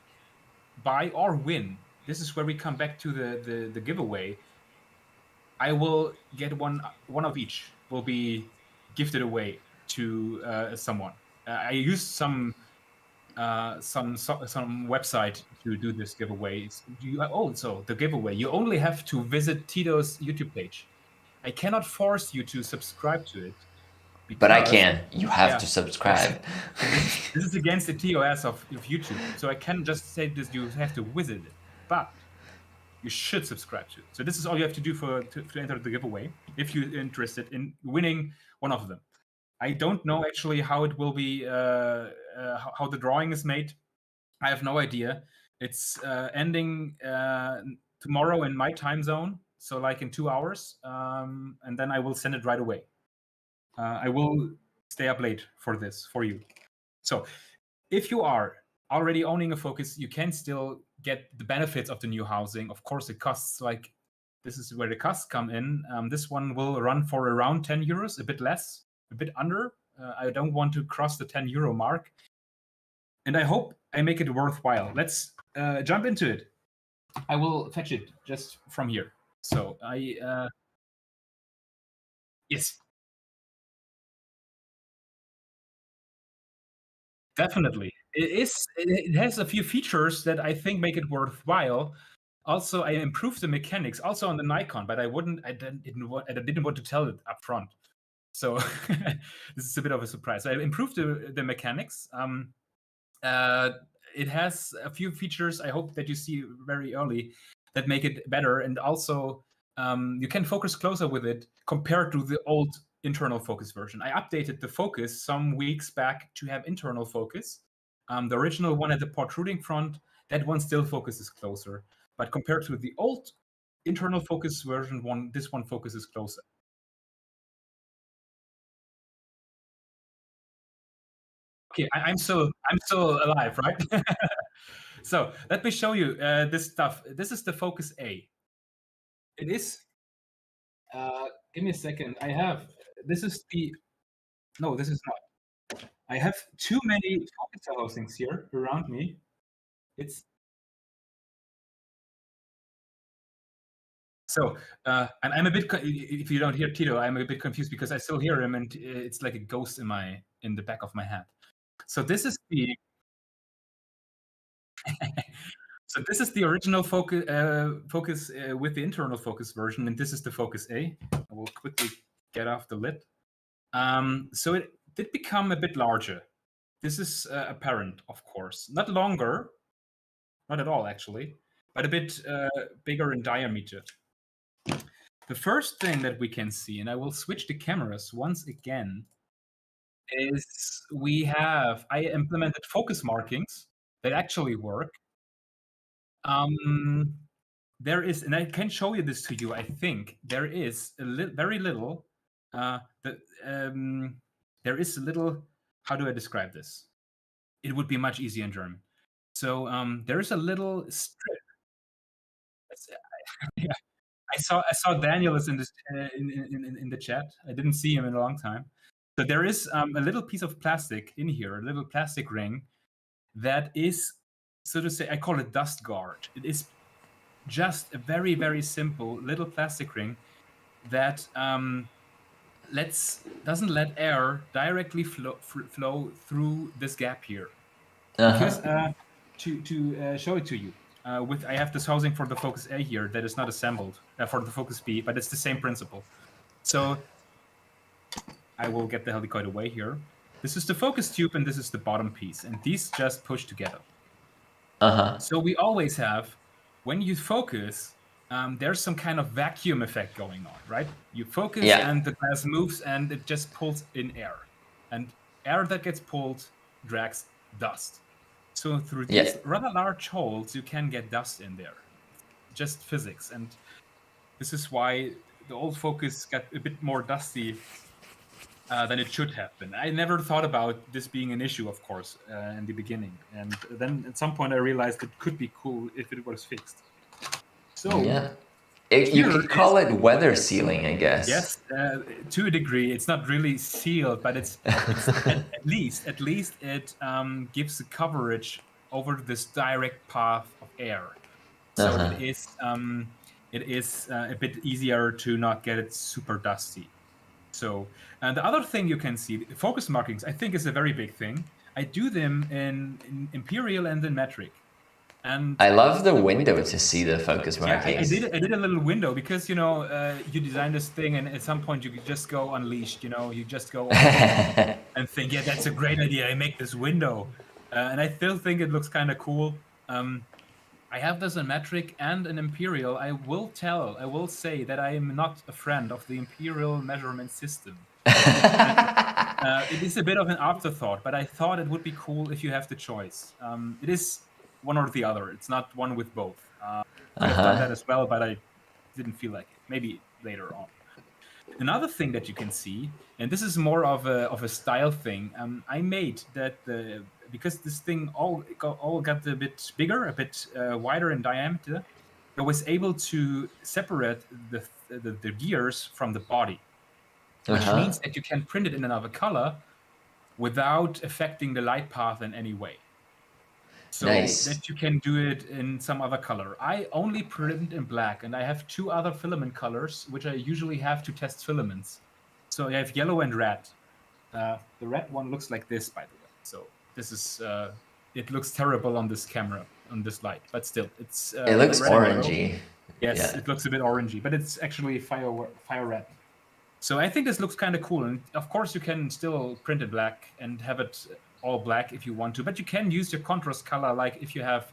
buy or win. This is where we come back to the giveaway. I will get one of each will be gifted away to someone. I used some website to do this giveaway. So the giveaway, you only have to visit Tito's YouTube page. I cannot force you to subscribe to it. But I can. You have to subscribe. This is against the TOS of YouTube. So I can just say this, you have to visit it. But you should subscribe to it. So this is all you have to do to enter the giveaway, if you're interested in winning one of them. I don't know actually how it will be, how the drawing is made. I have no idea. It's ending tomorrow in my time zone, so like in 2 hours, and then I will send it right away. I will stay up late for this for you. So if you are already owning a Focus, you can still get the benefits of the new housing. Of course, it costs like, this is where the costs come in. This one will run for around 10 euros, a bit less, a bit under. I don't want to cross the 10 euro mark. And I hope I make it worthwhile. Let's jump into it. I will fetch it just from here. So yes. Definitely. It has a few features that I think make it worthwhile. Also, I improved the mechanics also on the Nikon, but I didn't want to tell it up front. So this is a bit of a surprise. I improved the mechanics. It has a few features I hope that you see very early that make it better, and also you can focus closer with it compared to the old internal focus version. I updated the focus some weeks back to have internal focus. The original one had the protruding front. That one still focuses closer, but compared to the old internal focus version one, this one focuses closer. Okay, I'm still alive, right? So let me show you this stuff. This is the Focus A. It is. Give me a second. This is the. No, this is not. I have too many focus housings here around me. It's. So, and I'm a bit. If you don't hear Tito, I'm a bit confused because I still hear him, and it's like a ghost in the back of my head. So this is the. So this is the original focus with the internal focus version, and this is the Focus A. I will quickly get off the lid. So it did become a bit larger. This is apparent, of course. Not longer, not at all actually, but a bit bigger in diameter. The first thing that we can see, and I will switch the cameras once again, is I implemented focus markings that actually work. There is, and I can show you this to you, I think, there is very little, there is a little, how do I describe this? It would be much easier in German. So there is a little strip. Yeah, I saw Daniel is in this in the chat. I didn't see him in a long time. So there is a little piece of plastic in here, a little plastic ring that is, so to say, I call it dust guard. It is just a very, very simple little plastic ring that doesn't let air directly flow through this gap here. Because to show it to you, I have this housing for the Focus A here that is not assembled for the Focus B, but it's the same principle. So I will get the helicoid away here. This is the focus tube and this is the bottom piece, and these just push together. So we always have, when you focus, there's some kind of vacuum effect going on, right? You focus and the glass moves and it just pulls in air. And air that gets pulled drags dust. So through these rather large holes, you can get dust in there. Just physics. And this is why the old Focus got a bit more dusty than it should have been. I never thought about this being an issue, of course, in the beginning. And then at some point I realized it could be cool if it was fixed. So you could call it weather sealing, I guess. Yes, to a degree. It's not really sealed, but it's at least it gives the coverage over this direct path of air. So it is a bit easier to not get it super dusty. So, and the other thing you can see, focus markings, I think is a very big thing. I do them in imperial and in metric. And I love the window to see the focus markings. I did a little window because, you design this thing and at some point you just go unleashed, you just go and think, yeah, that's a great idea. I make this window. And I still think it looks kind of cool. I have this in metric and an imperial. I will say that I am not a friend of the imperial measurement system. It is a bit of an afterthought, but I thought it would be cool if you have the choice. It is one or the other. It's not one with both. I could have done that as well, but I didn't feel like it. Maybe later on. Another thing that you can see, and this is more of a style thing. I made that because this thing all got a bit bigger, a bit wider in diameter. I was able to separate the gears from the body, which means that you can print it in another color without affecting the light path in any way. So that you can do it in some other color. I only print in black, and I have 2 other filament colors, which I usually have to test filaments. So I have yellow and red. The red one looks like this, by the way. So this is, it looks terrible on this camera, on this light, but still, it's... it looks orangey. Yes, it looks a bit orangey, but it's actually fire red. So I think this looks kind of cool. And of course, you can still print it black and have it all black if you want to, but you can use your contrast color. Like if you have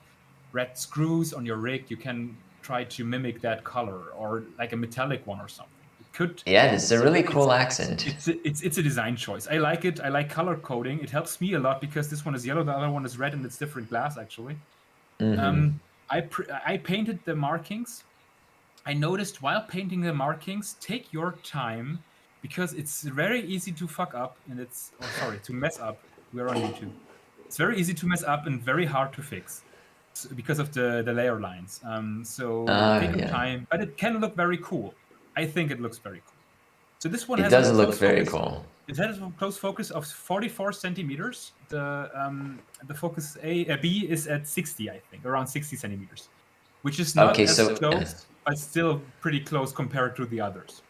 red screws on your rig, you can try to mimic that color, or like a metallic one or something. It could. Yeah, it's a really cool accent. It's a design choice. I like it. I like color coding. It helps me a lot because this one is yellow, the other one is red, and it's different glass actually. I painted the markings. I noticed while painting the markings, take your time because it's very easy to fuck up, and to mess up. We're on YouTube. It's very easy to mess up and very hard to fix because of the layer lines. Take your time, but it can look very cool. I think it looks very cool. So this one has a close focus. It has a close focus of 44 centimeters. The Focus B is at 60, I think, around 60 centimeters, which is not close, but still pretty close compared to the others.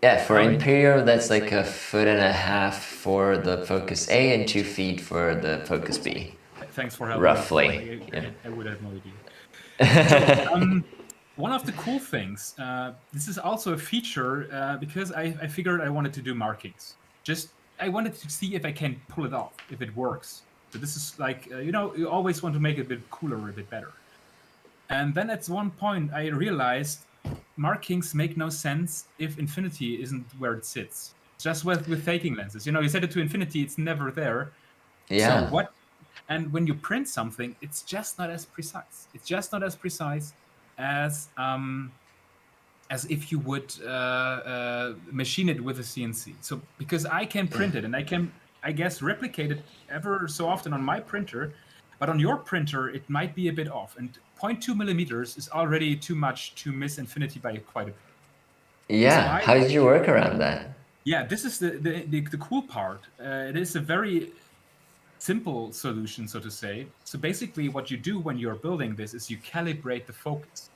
Yeah, for Imperial, that's like 1.5 feet for the Focus A and 2 feet for the Focus B. Thanks for helping. Roughly. I would have no idea. So, one of the cool things, this is also a feature because I figured I wanted to do markings. I wanted to see if I can pull it off, if it works. So this is like, you always want to make it a bit cooler, a bit better. And then at one point I realized markings make no sense if infinity isn't where it sits. Just with faking lenses, you set it to infinity, it's never there. Yeah. So and when you print something, it's just not as precise. It's just not as precise as if you would machine it with a CNC. So because I can print it and I can, I guess, replicate it ever so often on my printer, but on your printer it might be a bit off. And 0.2 millimeters is already too much to miss infinity by quite a bit. Yeah. How did you work around that? Yeah, this is the cool part. It is a very simple solution, so to say. So basically what you do when you're building this is you calibrate the focus.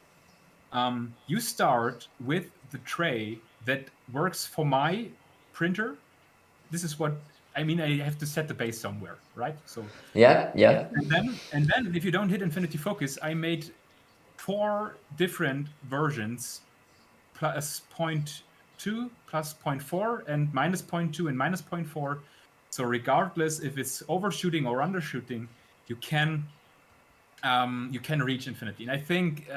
You start with the tray that works for my printer. This is what I mean. I have to set the base somewhere, right? So Yeah, yeah. and then if you don't hit infinity focus, I made 4 different versions, plus 0.2, plus 0.4, and minus 0.2 and minus 0.4. So regardless if it's overshooting or undershooting, you can reach infinity. And I think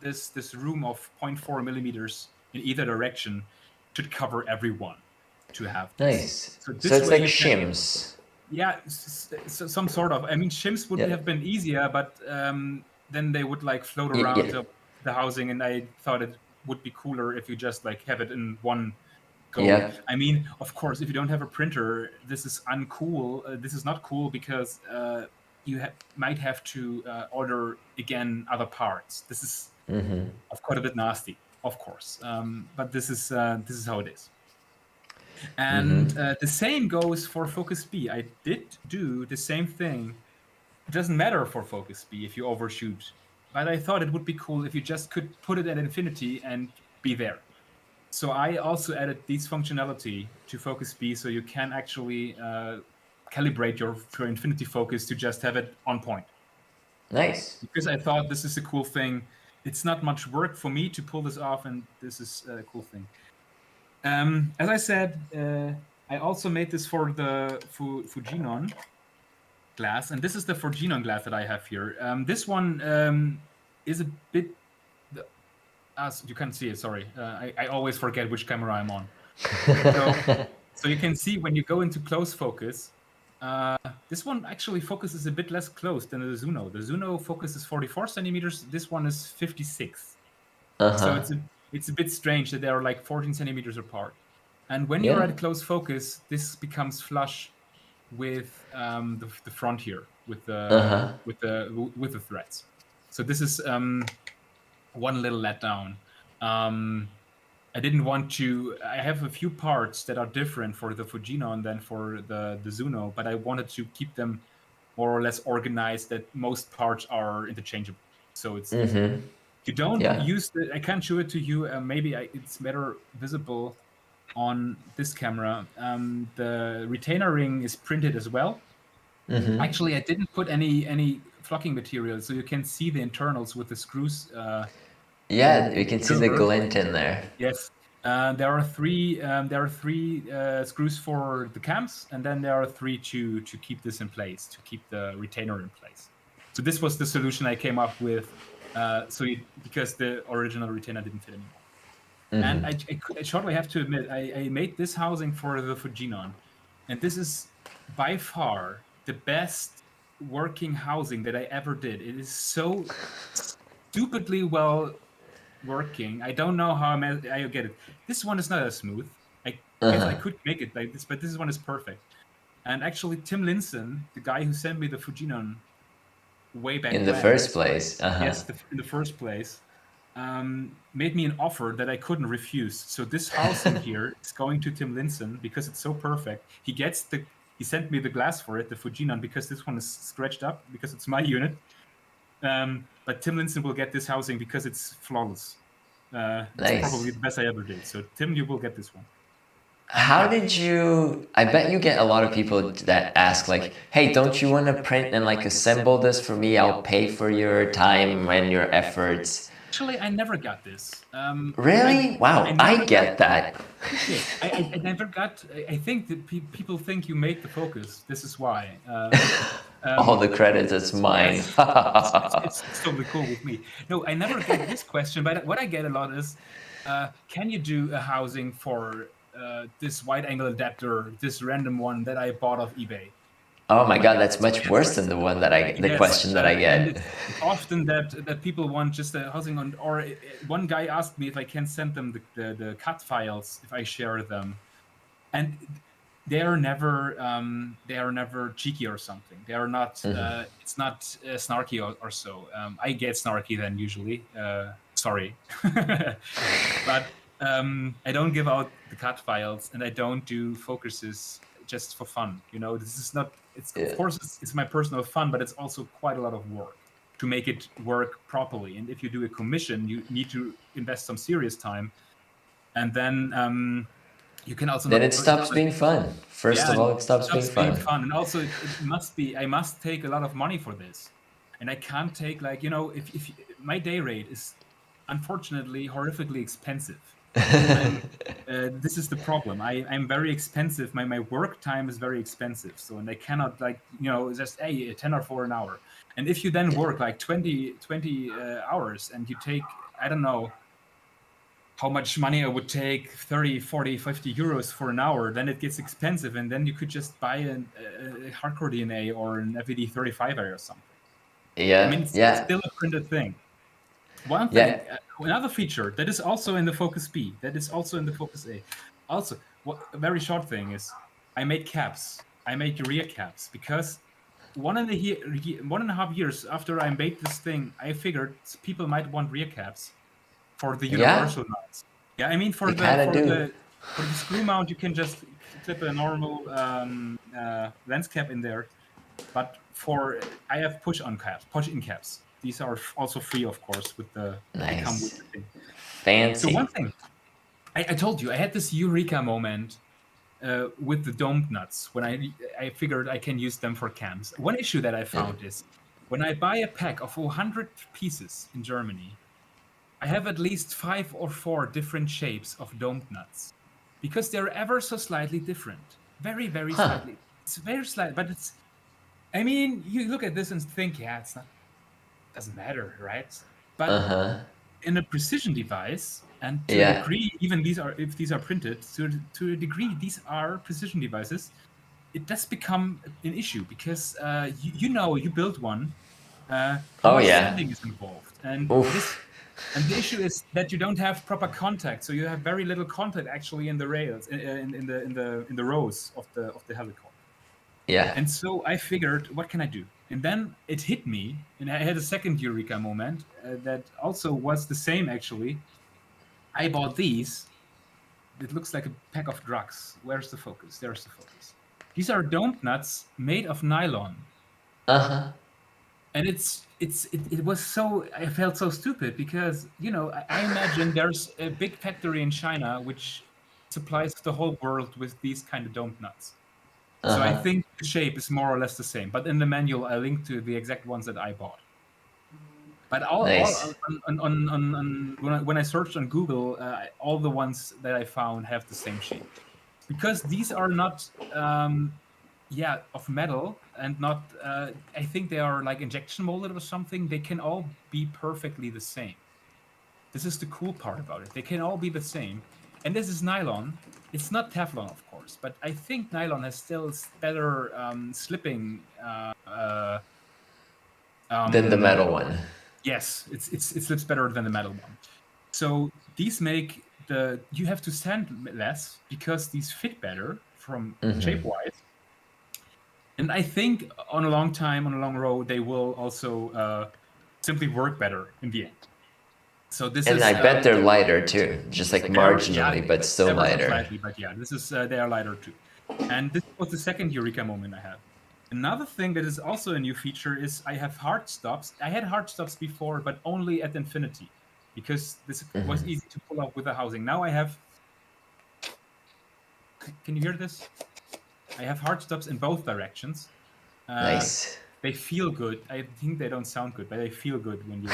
this room of 0.4 millimeters in either direction should cover everyone to have this. Nice. So So this it's way like you can, shims. yeah, so some sort of. I mean, shims would Yeah. have been easier, but then they would like float Yeah. around the housing, and I thought it would be cooler if you just like have it in one go. Yeah. I mean, of course, if you don't have a printer, this is uncool. This is not cool because you might have to order again other parts. This is of course a bit nasty, of course, but this is how it is. And the same goes for Focus B. I did do the same thing. It doesn't matter for Focus B if you overshoot, but I thought it would be cool if you just could put it at infinity and be there. So I also added this functionality to Focus B, so you can actually calibrate your infinity focus to just have it on point. Nice. Because I thought this is a cool thing. It's not much work for me to pull this off, and this is a cool thing. As I said, I also made this for the Fujinon glass, and this is the Fujinon glass that I have here. This one is a bit. As you can see it, sorry, I always forget which camera I'm on. So you can see when you go into close focus, this one actually focuses a bit less close than the Zuno. The Zuno focuses 44 centimeters. This one is 56. So it's a bit strange that they are like 14 centimeters apart. And when you're at close focus, this becomes flush with the front here, with the threads. So this is one little letdown. I didn't want to. I have a few parts that are different for the Fujinon than for the Zuno, but I wanted to keep them more or less organized. That most parts are interchangeable. So it's you don't use the. I can't show it to you. Maybe it's better visible on this camera. The retainer ring is printed as well. Actually, I didn't put any flocking material, so you can see the internals with the screws. Yeah, you can see the glint in there. Yes, there are three screws for the cams, and then there are 3 to keep this in place, to keep the retainer in place. So this was the solution I came up with. Because the original retainer didn't fit anymore. And I shortly have to admit, I made this housing for the Fujinon, and this is by far the best working housing that I ever did. It is so stupidly well working. I don't know how I get it. This one is not as smooth. I guess I could make it like this, but this one is perfect. And actually, Tim Linson, the guy who sent me the Fujinon way back in the first place, yes, in the first place, made me an offer that I couldn't refuse. So this housing here is going to Tim Linson because it's so perfect. He sent me the glass for it, the Fujinon, because this one is scratched up because it's my unit. But Tim Linson will get this housing because it's flawless. It's probably the best I ever did. So Tim, you will get this one. How did you? I bet you get a lot of people that ask like, "Hey, don't you want to print and like assemble this for me? I'll pay for your time and your efforts." Actually, I never got this. Really? Wow, I get that. I never got. I think that people think you made the focus. This is why. All the credit is mine. It's totally cool with me. No, I never get this question, but what I get a lot is, can you do a housing for this wide-angle adapter, this random one that I bought off eBay? Oh my God, that's much worse than the one that the question that I get. It's often that people want just a housing on, or one guy asked me if I can send them the cut files if I share them, and they are never cheeky or something. They are not. It's not snarky or so. I get snarky then usually. Sorry, but I don't give out the cut files and I don't do focuses just for fun. This is not. It's of course it's my personal fun, but it's also quite a lot of work to make it work properly. And if you do a commission, you need to invest some serious time, and then. You can also then it stops being fun. First of all, it stops being fun. And also I must take a lot of money for this, and I can't take if my day rate is unfortunately horrifically expensive. This is the problem. I'm very expensive. My work time is very expensive. So, and I cannot just a tenner for an hour. And if you then work like 20 hours and you take, I don't know how much money I would take, 30, 40, 50 euros for an hour, then it gets expensive. And then you could just buy a hardcore DNA or an FED35A or something. Yeah. I mean, it's still a printed thing. One thing, another feature that is also in the Focus B, that is also in the Focus A. Also, a very short thing is I made caps. I made rear caps because 1.5 years after I made this thing, I figured people might want rear caps for the universal mounts. Yeah, I mean for the screw mount, you can just clip a normal lens cap in there. But I have push-in caps. These are also free, of course, with the nice. Fancy. So one thing, I told you, I had this eureka moment with the domed nuts when I figured I can use them for cams. One issue that I found is when I buy a pack of 100 pieces in Germany, I have at least 5 or 4 different shapes of domed nuts because they're ever so slightly different. Very, very slightly. It's very slight, but it's. I mean, you look at this and think, it's not. Doesn't matter, right? But in a precision device, and to a degree, even if these are printed, to a degree, these are precision devices. It does become an issue because you build one. How much sanding is involved, and the issue is that you don't have proper contact, so you have very little contact actually in the rails, in the rows of the helicopter. Yeah. And so I figured, what can I do? And then it hit me, and I had a second eureka moment that also was the same, actually. I bought these. It looks like a pack of drugs. Where's the focus? There's the focus. These are domed nuts made of nylon. And it was so, I felt so stupid because, I imagine there's a big factory in China which supplies the whole world with these kind of domed nuts. So I think the shape is more or less the same. But in the manual, I linked to the exact ones that I bought. But when I searched on Google, all the ones that I found have the same shape. Because these are not, of metal and not, I think they are like injection molded or something. They can all be perfectly the same. This is the cool part about it. They can all be the same. And this is nylon. It's not Teflon, of course, but I think nylon has still better slipping than the metal one. Yes, it slips better than the metal one. So these make you have to sand less because these fit better from shape-wise. And I think on a long row, they will also simply work better in the end. So this and I bet they're lighter too, just like marginally, but still lighter. Slightly, but they are lighter too. And this was the second eureka moment I had. Another thing that is also a new feature is I have hard stops. I had hard stops before, but only at infinity, because this was easy to pull up with the housing. Now I have. Can you hear this? I have hard stops in both directions. Nice. They feel good. I think they don't sound good, but they feel good when you.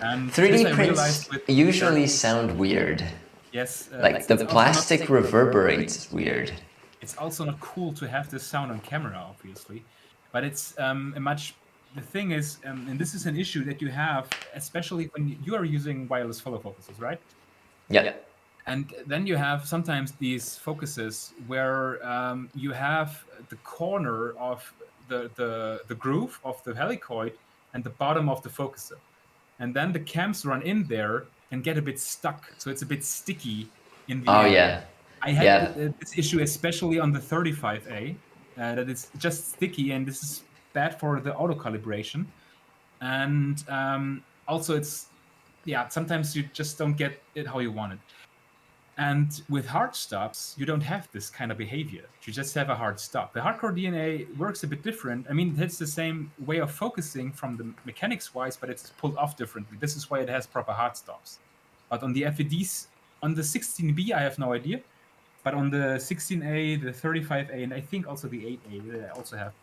And 3D prints usually sound weird. Yes. Like the plastic reverberates weird. It's also not cool to have this sound on camera, obviously. But it's the thing is, and this is an issue that you have, especially when you are using wireless follow focuses, right? Yeah. And then you have sometimes these focuses where you have the corner of the groove of the helicoid and the bottom of the focuser. And then the cams run in there and get a bit stuck. So it's a bit sticky in the air. Yeah. I had Yeah. this issue, especially on the 35A, that it's just sticky, and this is bad for the auto calibration. And also, sometimes you just don't get it how you want it. And with hard stops, you don't have this kind of behavior. You just have a hard stop. The hardcore DNA works a bit different. I mean, it's the same way of focusing from the mechanics wise, but it's pulled off differently. This is why it has proper hard stops. But on the FEDs, on the 16B, I have no idea. But on the 16A, the 35A, and I think also the 8A that I also have,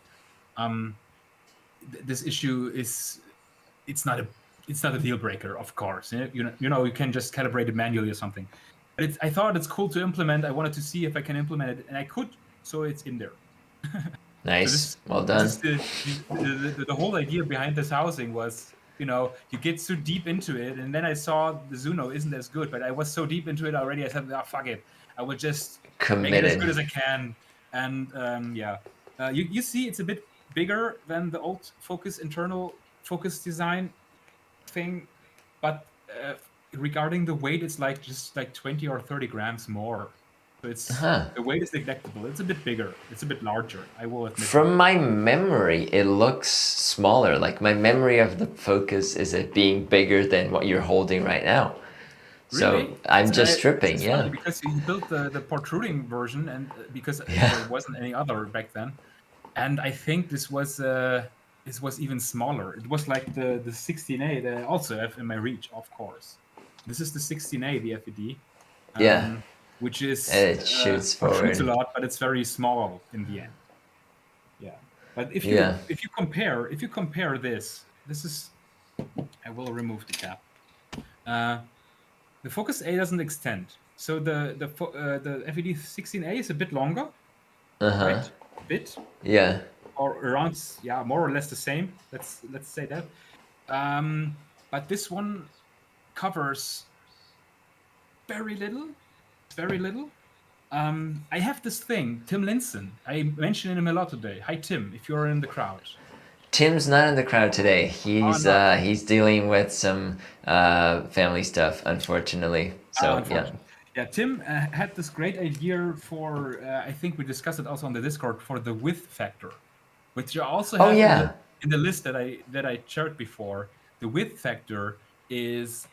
this issue is it's not a deal breaker, of course. You can just calibrate it manually or something. But I thought it's cool to implement. I wanted to see if I can implement it, and I could, so it's in there. Nice. Well done. This is the whole idea behind this housing was, you get so deep into it, and then I saw the Zuno isn't as good, but I was so deep into it already, I said, fuck it. I would just make it as good as I can. And you see it's a bit bigger than the old Focus internal Focus design thing, but regarding the weight, it's just 20 or 30 grams more. So the weight is neglectable. It's a bit bigger. It's a bit larger, I will admit. From my memory, it looks smaller. Like my memory of the Focus is it being bigger than what you're holding right now. Really? So I'm just tripping, funny because you built the protruding version, and because there wasn't any other back then, and I think this was even smaller. It was like the 16A that I also have in my reach, of course. This is the 16A, the FED. Which is it shoots forward a lot, but it's very small in the end. Yeah, but if you compare this is, I will remove the cap. The Focus A doesn't extend, so the FED 16A is a bit longer, right? A bit. Yeah. Or around, more or less the same. Let's say that. But this one covers very little. Very little. I have this thing, Tim Linson. I mentioned him a lot today. Hi, Tim, if you're in the crowd. Tim's not in the crowd today. He's dealing with some family stuff, unfortunately. So yeah. Tim had this great idea for. I think we discussed it also on the Discord for the width factor, which you also have in the list that I shared before. The width factor is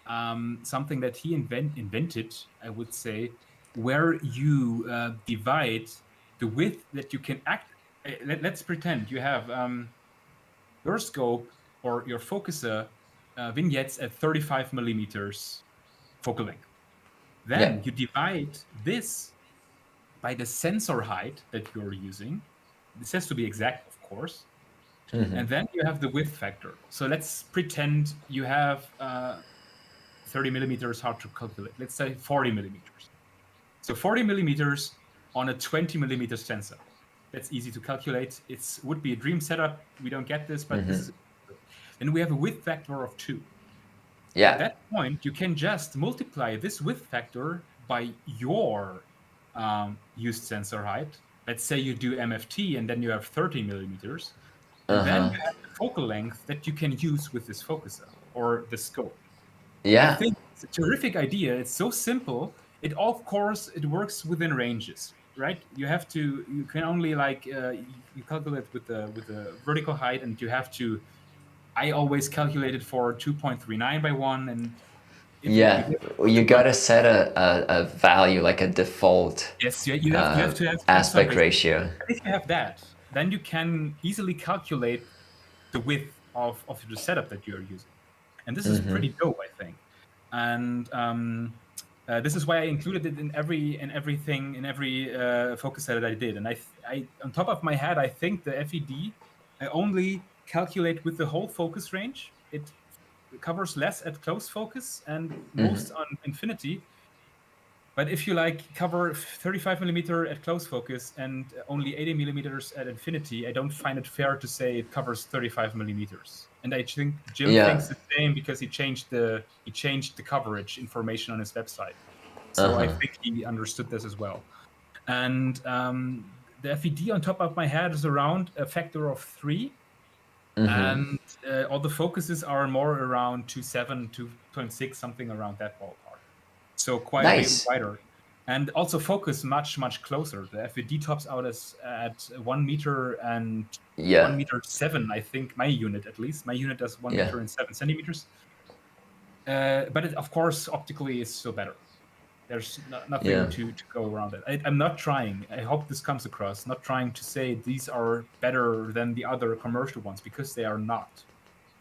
something that he invented, I would say, where you divide the width that you can act. Let's pretend you have your scope or your focuser vignettes at 35 millimeters focal length. Then you divide this by the sensor height that you're using. This has to be exact, of course. And then you have the width factor. So let's pretend you have 30 millimeters, hard to calculate. Let's say 40 millimeters. So 40 millimeters on a 20 millimeter sensor. That's easy to calculate. It would be a dream setup. We don't get this, but this is. Then we have a width factor of 2. Yeah. At that point, you can just multiply this width factor by your used sensor height. Let's say you do MFT, and then you have 30 millimeters. And then you have the focal length that you can use with this focuser or the scope. Yeah. I think it's a terrific idea. It's so simple. It works within ranges, right? You can only you calculate with the vertical height, and you have to. I always calculate it for 2.39 by 1, and you gotta set a value, like a default. Yes, you have to have aspect ratio. If you have that, then you can easily calculate the width of the setup that you're using, and this is pretty dope, I think. And this is why I included it in every focus set that I did. And I on top of my head, I think the FED I only calculate with the whole focus range. It covers less at close focus and most on infinity. But if you cover 35 millimeter at close focus and only 80 millimeters at infinity, I don't find it fair to say it covers 35 millimeters. And I think Jim thinks the same because he changed the coverage information on his website. So I think he understood this as well. And the FED on top of my head is around a factor of 3. And all the focuses are more around 2.7, 2.6, something around that ballpark. So quite a bit wider. and also focus much closer. The FVD tops out at 1 meter and 1.7 meter, I think. My unit, at least, my unit does 1 meter and 7 centimeters. But it, of course, optically is still better. There's nothing to go around it. I'm not trying. I hope this comes across. Not trying to say these are better than the other commercial ones, because they are not.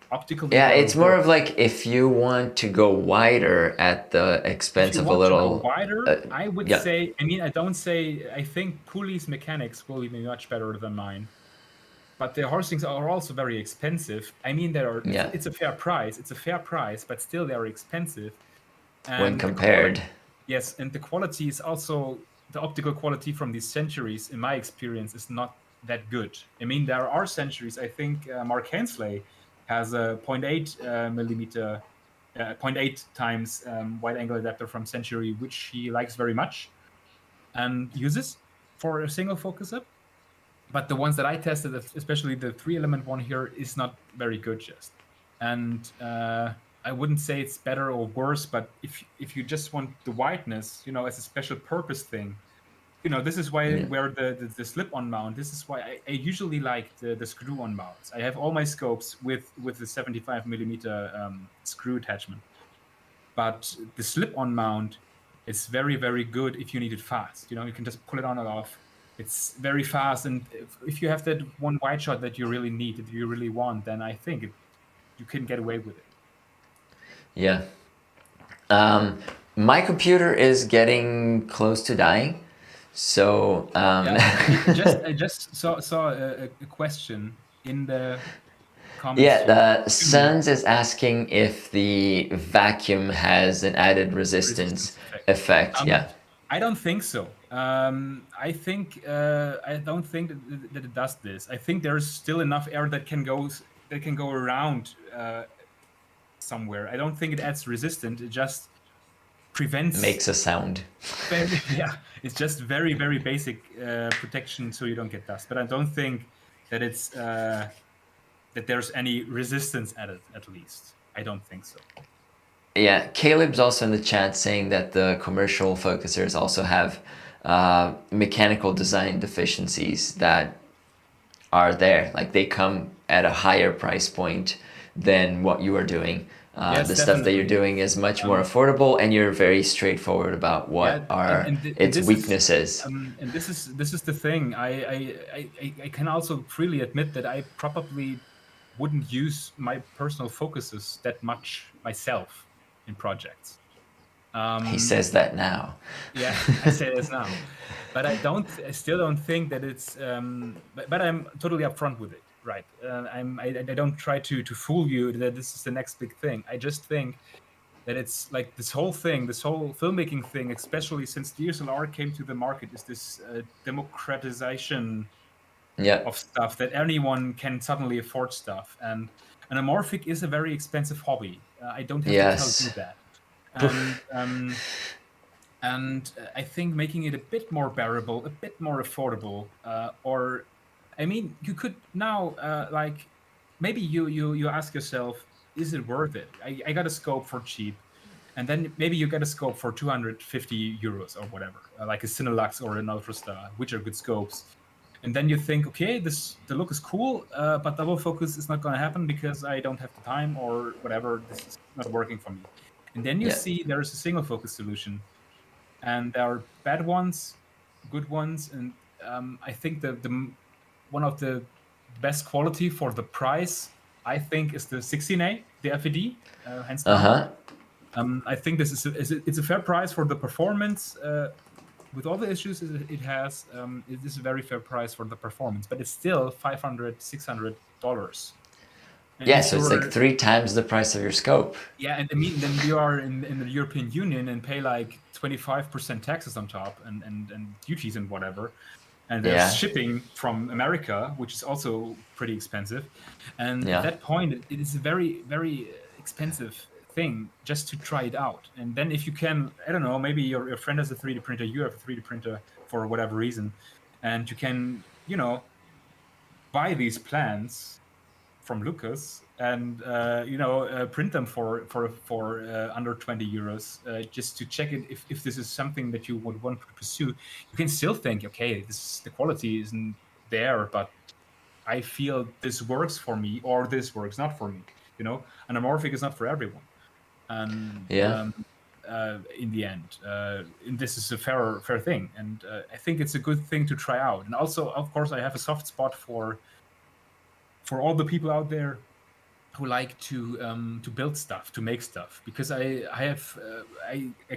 Optically, yeah, it's more of like if you want to go wider at the expense of a little wider, I would say. I mean, I don't say. I think Cooley's mechanics will be much better than mine, but the horsings are also very expensive. I mean, it's a fair price. It's a fair price, but still they are expensive. And when compared. Yes, and the quality is also, the optical quality from these Centuries, in my experience, is not that good. I mean, there are Centuries. I think Mark Hensley has a 0.8 millimeter, 0.8 times wide angle adapter from Century, which he likes very much and uses for a single focus up. But the ones that I tested, especially the 3-element one here, is not very good just. And I wouldn't say it's better or worse, but if you just want the wideness, as a special purpose thing, this is why where the slip-on mount. This is why I usually like the screw-on mounts. I have all my scopes with the 75 millimeter screw attachment, but the slip-on mount is very good if you need it fast. You can just pull it on and off. It's very fast, and if you have that one wide shot that you really need, that you really want, then I think you can get away with it. Yeah. My computer is getting close to dying, so I just saw a question in the comments. Yeah, the Suns is asking if the vacuum has an added resistance effect. Yeah. I don't think so. I don't think that it does this. I think there's still enough air that can go around somewhere. I don't think it adds resistance. It just prevents. Makes a sound. It's just very basic protection so you don't get dust. But I don't think that it's that there's any resistance added. At least I don't think so. Yeah, Caleb's also in the chat saying that the commercial focusers also have mechanical design deficiencies that are there. Like they come at a higher price point than what you are doing. Yes, the stuff that you're doing is much more affordable, and you're very straightforward about what its weaknesses. And this is the thing. I can also freely admit that I probably wouldn't use my personal focuses that much myself in projects. He says that now. Yeah, I say this now, but I still don't think that it's. But I'm totally upfront with it, right? I don't try to fool you that this is the next big thing. I just think that it's like this whole filmmaking thing, especially since DSLR came to the market, is this democratization of stuff, that anyone can suddenly afford stuff. And anamorphic is a very expensive hobby. I don't have to tell you that. And I think making it a bit more bearable, a bit more affordable, you could now maybe you ask yourself, is it worth it? I got a scope for cheap, and then maybe you get a scope for 250 euros or whatever, like a Cinelux or an Ultrastar, which are good scopes. And then you think, okay, the look is cool, but double focus is not going to happen because I don't have the time or whatever. This is not working for me. And then you see there's a single focus solution, and there are bad ones, good ones, and I think the one of the best quality for the price, I think, is the 16A, the FED, hands down. I think this it's a fair price for the performance. With all the issues it has, it is a very fair price for the performance, but it's still $500-$600. Yeah, so it's like 3 times the price of your scope. Yeah, and I mean, then you are in the European Union and pay like 25% taxes on top and duties and whatever. And there's shipping from America, which is also pretty expensive. And at that point, it is a very, very expensive thing just to try it out. And then if you can, I don't know, maybe your friend has a 3D printer, you have a 3D printer for whatever reason, and you can, buy these plans from Lucas and print them for under 20 euros just to check it if this is something that you would want to pursue. You can still think, okay, the quality isn't there, but I feel this works for me, or this works not for me. Anamorphic is not for everyone, and Yeah. in the end, and this is a fair thing, and I think it's a good thing to try out. And also, of course, I have a soft spot for all the people out there who like to build stuff, to make stuff, because I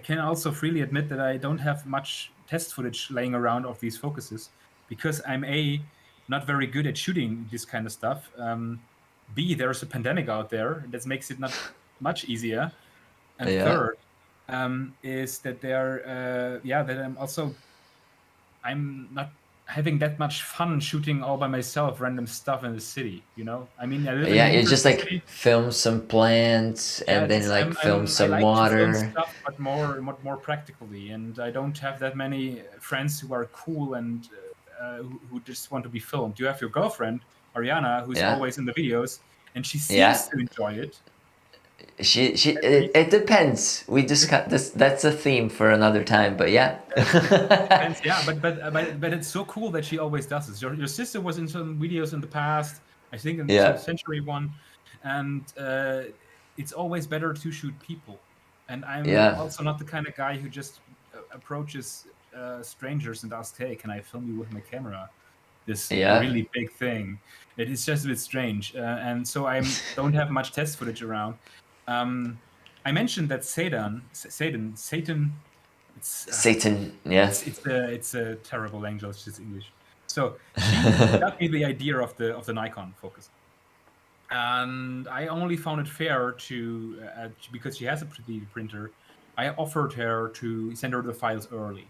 can also freely admit that I don't have much test footage laying around of these focuses, because I'm not very good at shooting this kind of stuff. B, there's a pandemic out there that makes it not much easier, and Yeah. third is that I'm not having that much fun shooting all by myself random stuff in the city. I mean, I live in Yeah, an you just interesting like city. film some plants Yeah, and then like film I some like to film water. stuff, but more practically. And I don't have that many friends who are cool and who just want to be filmed. You have your girlfriend Ariana, who's Yeah. always in the videos, and she Yeah. seems to enjoy it. It depends. We discuss this. That's a theme for another time, but yeah. Depends, yeah, but it's so cool that she always does this. Your sister was in some videos in the past, I think in some Yeah. Century one, and it's always better to shoot people. And I'm Yeah. also not the kind of guy who just approaches strangers and asks, "Hey, can I film you with my camera?" This Yeah. really big thing. It is just a bit strange, and so I don't have much test footage around. I mentioned that Satan. It's Satan. Yeah. it's a terrible language. It's English. So she got me the idea of the Nikon focus, and I only found it fair to because she has a 3D printer. I offered her to send her the files early,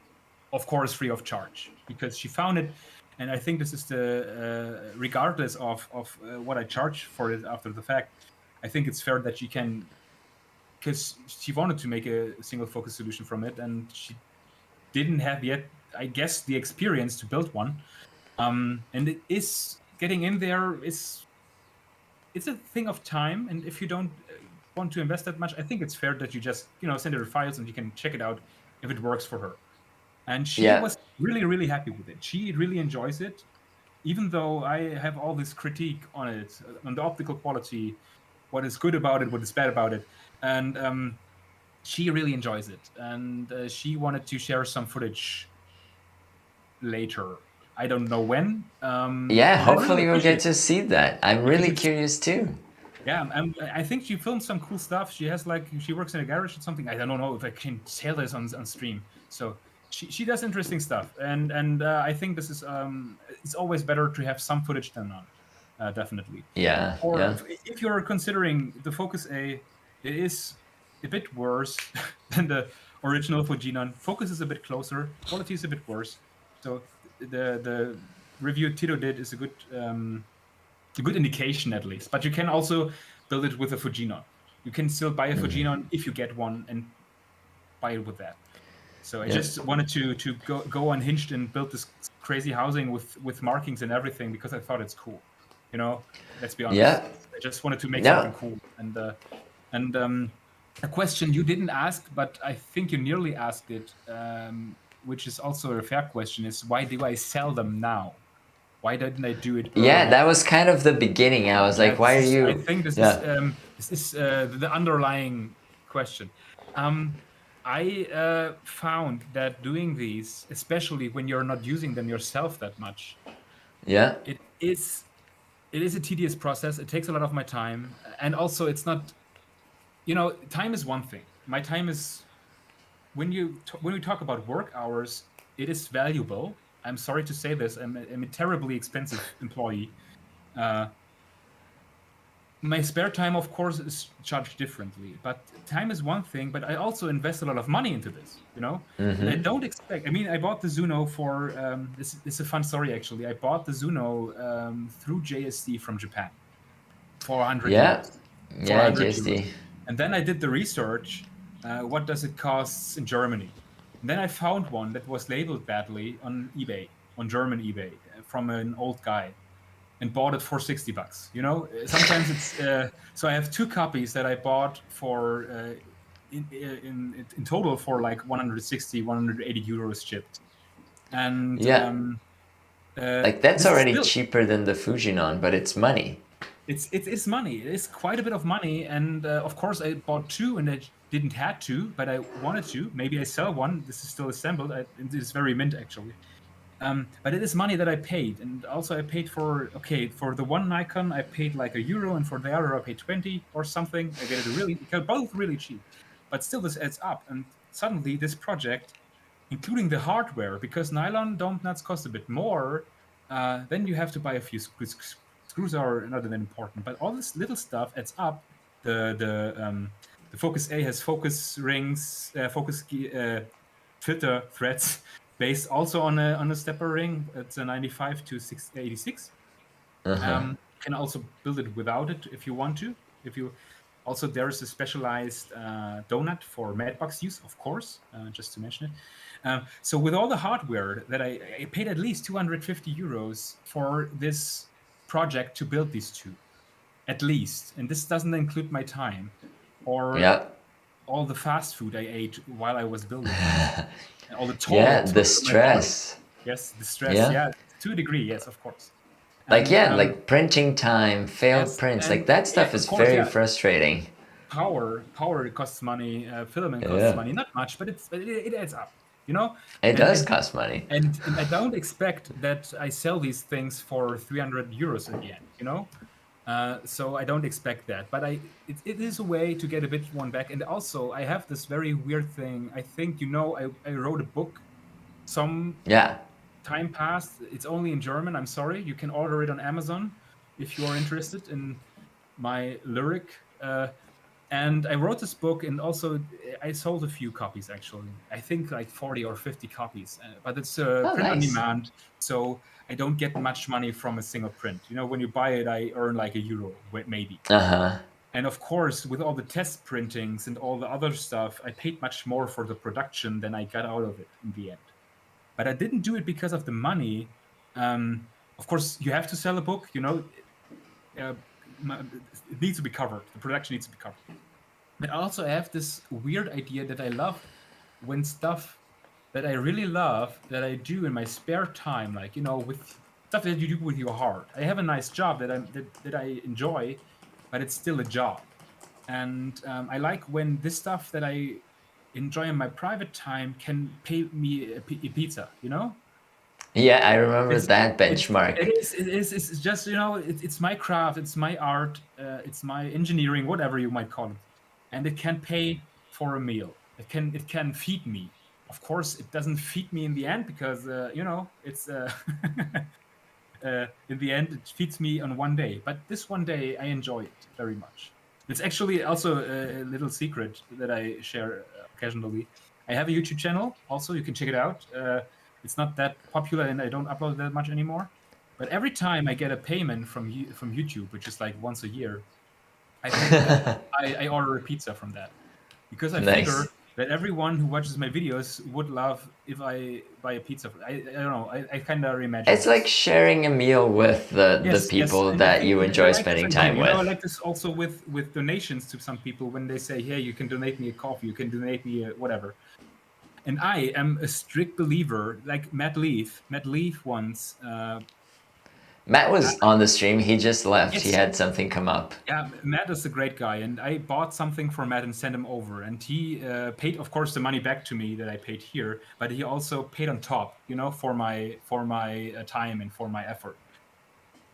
of course, free of charge, because she found it. And I think this is the regardless of what I charge for it after the fact. I think it's fair that she can, because she wanted to make a single focus solution from it, and she didn't have yet, I guess, the experience to build one. And it is getting in there. It's a thing of time, and if you don't want to invest that much, I think it's fair that you just send her the files and you can check it out if it works for her. And she Yeah. was really, really happy with it. She really enjoys it, even though I have all this critique on it, on the optical quality, what is good about it, what is bad about it, and she really enjoys it. And she wanted to share some footage later. I don't know when. Yeah, And I really hopefully we'll get appreciate to it see that. I'm because really it's curious too. yeah. I think she filmed some cool stuff. She works in a garage or something. I don't know if I can tell this on stream. So she does interesting stuff, and I think this is it's always better to have some footage than none. Definitely. Yeah. Or Yeah. if you're considering the Focus A, it is a bit worse than the original Fujinon. Focus is a bit closer. Quality is a bit worse. So the review Tito did is a good indication at least. But you can also build it with a Fujinon. You can still buy a Fujinon if you get one and buy it with that. So I Yeah. just wanted to go unhinged and build this crazy housing with markings and everything because I thought it's cool. Let's be honest. Yeah. I just wanted to make No. something cool. And a question you didn't ask, but I think you nearly asked it, which is also a fair question, is why do I sell them now? Why didn't I do it earlier? Yeah, that was kind of the beginning. I was like, why are you? I think this is the underlying question. I found that doing these, especially when you're not using them yourself that much, Yeah. it is a tedious process. It takes a lot of my time, and also it's not. Time is one thing. My time is when we talk about work hours, it is valuable. I'm sorry to say this. I'm a terribly expensive employee. My spare time, of course, is charged differently. But time is one thing. But I also invest a lot of money into this. And I don't expect. I mean, I bought the Zuno for. This is a fun story actually. I bought the Zuno through JSD from Japan, 400 Yeah. euros. Yeah, 400 JSD. euros. And then I did the research. What does it cost in Germany? And then I found one that was labeled badly on eBay, on German eBay, from an old guy. and bought it for $60. You know, sometimes it's so I have 2 copies that I bought for in total for like 160, 180 euros shipped, and Yeah. Like that's this is already still cheaper than the Fujinon, but it's money. it's money. It's quite a bit of money, and of course I bought 2, and I didn't had to, but I wanted to. Maybe I sell one. This is still assembled. It is very mint actually. But it is money that I paid, and also I paid for the one Nikon I paid like €1, and for the other I paid 20 or something. I get it they're both really cheap, but still this adds up. And suddenly this project, including the hardware, because nylon dome nuts cost a bit more, then you have to buy a few screws. Screws are not that important, but all this little stuff adds up. The Focus A has focus rings, filter threads based also on a stepper ring. It's a 95 to 686. You can also build it without it if you want to. Also, there's a specialized donut for Madbox use, of course, just to mention it. So with all the hardware that I paid at least 250 euros for this project to build these 2, at least. And this doesn't include my time or all the fast food I ate while I was building. And all the the stress. Yes, the stress. Yeah, to a degree, yes, of course. Like printing time, failed prints, like that stuff is very frustrating. Power costs money. Filament costs money, not much, but it adds up. You know, it does cost money. And I don't expect that I sell these things for 300 euros again. You know, so I don't expect that. But it is a way to get a bit one back. And also, I have this very weird thing. I think I wrote a book. Time passed. It's only in German. I'm sorry. You can order it on Amazon if you are interested in my lyric. And I wrote this book, and also I sold a few copies actually. I think like 40 or 50 copies. But it's print on demand, so I don't get much money from a single print. You know, when you buy it, I earn like €1 maybe. And of course, with all the test printings and all the other stuff, I paid much more for the production than I got out of it in the end. But I didn't do it because of the money. Of course, you have to sell a book, you know. It needs to be covered. The production needs to be covered. But also I have this weird idea that I love when stuff that I really love, that I do in my spare time, like, you know, with stuff that you do with your heart. I have a nice job that I enjoy, but it's still a job. And I like when this stuff that I enjoy in my private time can pay me a pizza, you know? Yeah, I remember that benchmark. It's just, you know, it's my craft, it's my art, it's my engineering, whatever you might call it. And it can pay for a meal. It can feed me. Of course, it doesn't feed me in the end because, you know, it's in the end, it feeds me on one day. But this one day, I enjoy it very much. It's actually also a little secret that I share occasionally. I have a YouTube channel. Also, you can check it out. It's not that popular, and I don't upload that much anymore. But every time I get a payment from YouTube, which is like once a year, I order a pizza from that, because I figure that everyone who watches my videos would love if I buy a pizza. I don't know. I kind of imagine it's like sharing a meal with the people that you enjoy spending time with. You know, I like this also with donations to some people when they say, "Hey, you can donate me a coffee. You can donate me a whatever." And I am a strict believer, like Matt Leaf. Matt Leaf once. Matt was on the stream. He just left. Yes. He had something come up. Yeah, Matt is a great guy, and I bought something for Matt and sent him over. And he paid, of course, the money back to me that I paid here, but he also paid on top, you know, for my time and for my effort.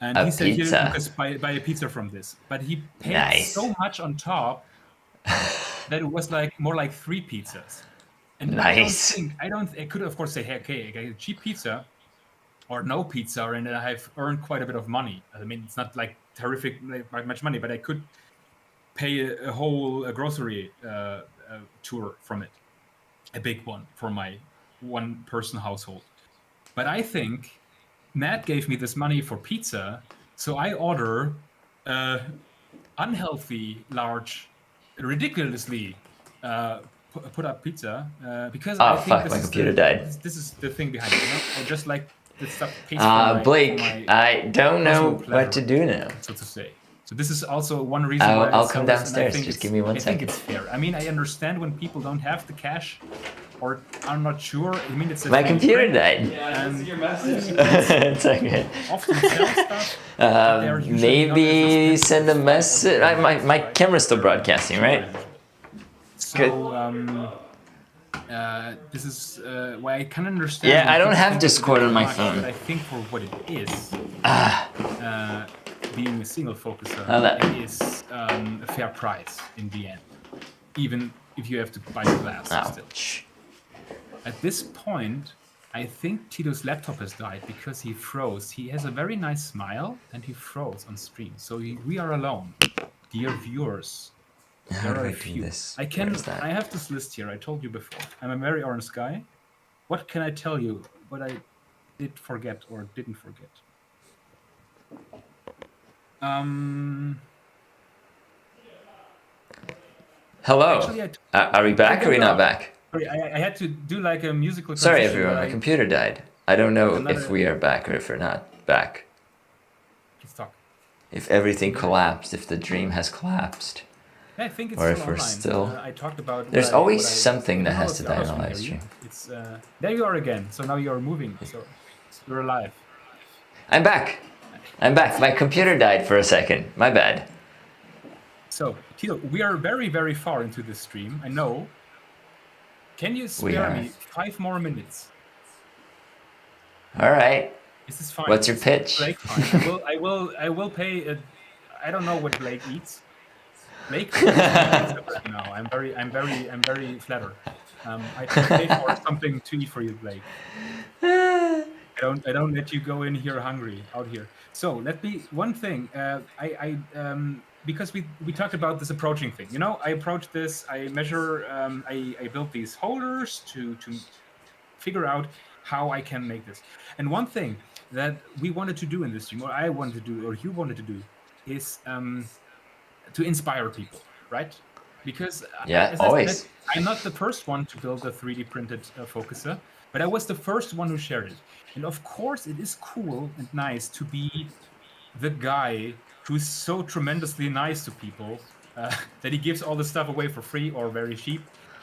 And he said, "Here, Lucas, buy a pizza from this." But he paid so much on top that it was like more like 3 pizzas. And I could, of course, say, "Hey, okay, I get a cheap pizza or no pizza, and I've earned quite a bit of money." I mean, it's not like terrific, like much money, but I could pay a whole grocery tour from it, a big one for my one-person household. But I think Matt gave me this money for pizza, so I order unhealthy, large, ridiculously put up pizza because I think my computer died. This is the thing behind it, you know? Or just like this stuff pays for my, Blake, for my I don't know personal what to pleasure, do now. so to say. So this is also one reason why I'll I sell come this, and I downstairs. think Just it's, give me 1 I think second. it's fair. I mean, I understand when people don't have the cash or are not sure. I mean, it's a My 3D computer print, died. Yeah, this is your message. It's okay. often sell stuff. but they're usually not Maybe as send a expensive as message. other My right? camera's still They're broadcasting, cheaper right? usually. Good. So this is why I can understand. Yeah, when I don't people have think it's a Discord bit on my much, phone. But I think for what it is, being a single focuser, it is a fair price in the end, even if you have to buy the glass still. Ouch. At this point, I think Tito's laptop has died because he froze. He has a very nice smile and he froze on stream. So we are alone. Dear viewers, How there do are I a do few. this? I Where's that? have this list here. I told you before. I'm a very orange guy. What can I tell you? What I did forget or didn't forget? Hello. Actually, Are we back or are we not back? Sorry, I had to do like a musical. Sorry, transition, everyone. but My computer died. I don't know if Another- we are back or if we're not back. Let's talk. If everything collapsed, if the dream has collapsed. I think it's Or still if we're online. still- I talked about. There's always what I- something that No, has it's to the die others on a from live there, stream. It's there you are again. So now you're moving. So you're alive. I'm back. I'm back. My computer died for a second. My bad. So Tito, we are very very far into this stream. I know. Can you spare are. me 5 more minutes? All right. Is this fine? What's your pitch? Blake, fine. I will pay. I don't know what Blake eats. Blake. No, I'm very flattered. I pay for something to eat for you, Blake. I don't let you go in here hungry out here. So let me one thing. Because we talked about this approaching thing. You know, I approach this. I measure. I built these holders to figure out how I can make this. And one thing that we wanted to do in this stream, or I wanted to do, or you wanted to do, is to inspire people, right? Because Yeah, as I always. said, I'm not the first one to build a 3D printed focuser, but I was the first one who shared it. And of course, it is cool and nice to be the guy who's so tremendously nice to people that he gives all the stuff away for free or very cheap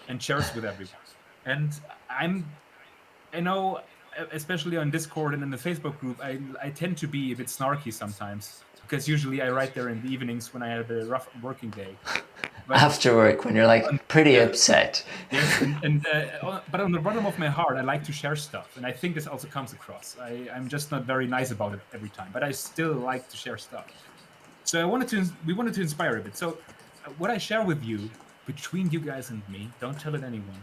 and shares with everyone. And I know, especially on Discord and in the Facebook group, I tend to be a bit snarky sometimes because usually I write there in the evenings when I have a rough working day. But, After work, when you're like pretty upset. yes, but on the bottom of my heart, I like to share stuff, and I think this also comes across. I'm just not very nice about it every time, but I still like to share stuff. So we wanted to inspire a bit. So what I share with you, between you guys and me, don't tell it anyone.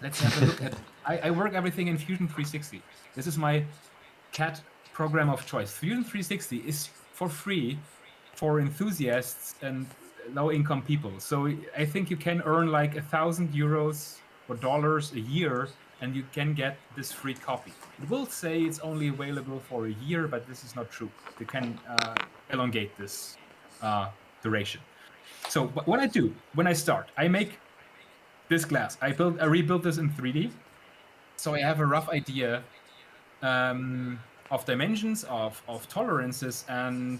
Let's have a look at. I work everything in Fusion 360. This is my CAD program of choice. Fusion 360 is for free for enthusiasts and low-income people. So I think you can earn like 1,000 euros or dollars a year, and you can get this free copy. It will say it's only available for a year, but this is not true. You can elongate this duration. So what I do when I start, I make this glass. I rebuilt this in 3D, so I have a rough idea of dimensions, of tolerances, and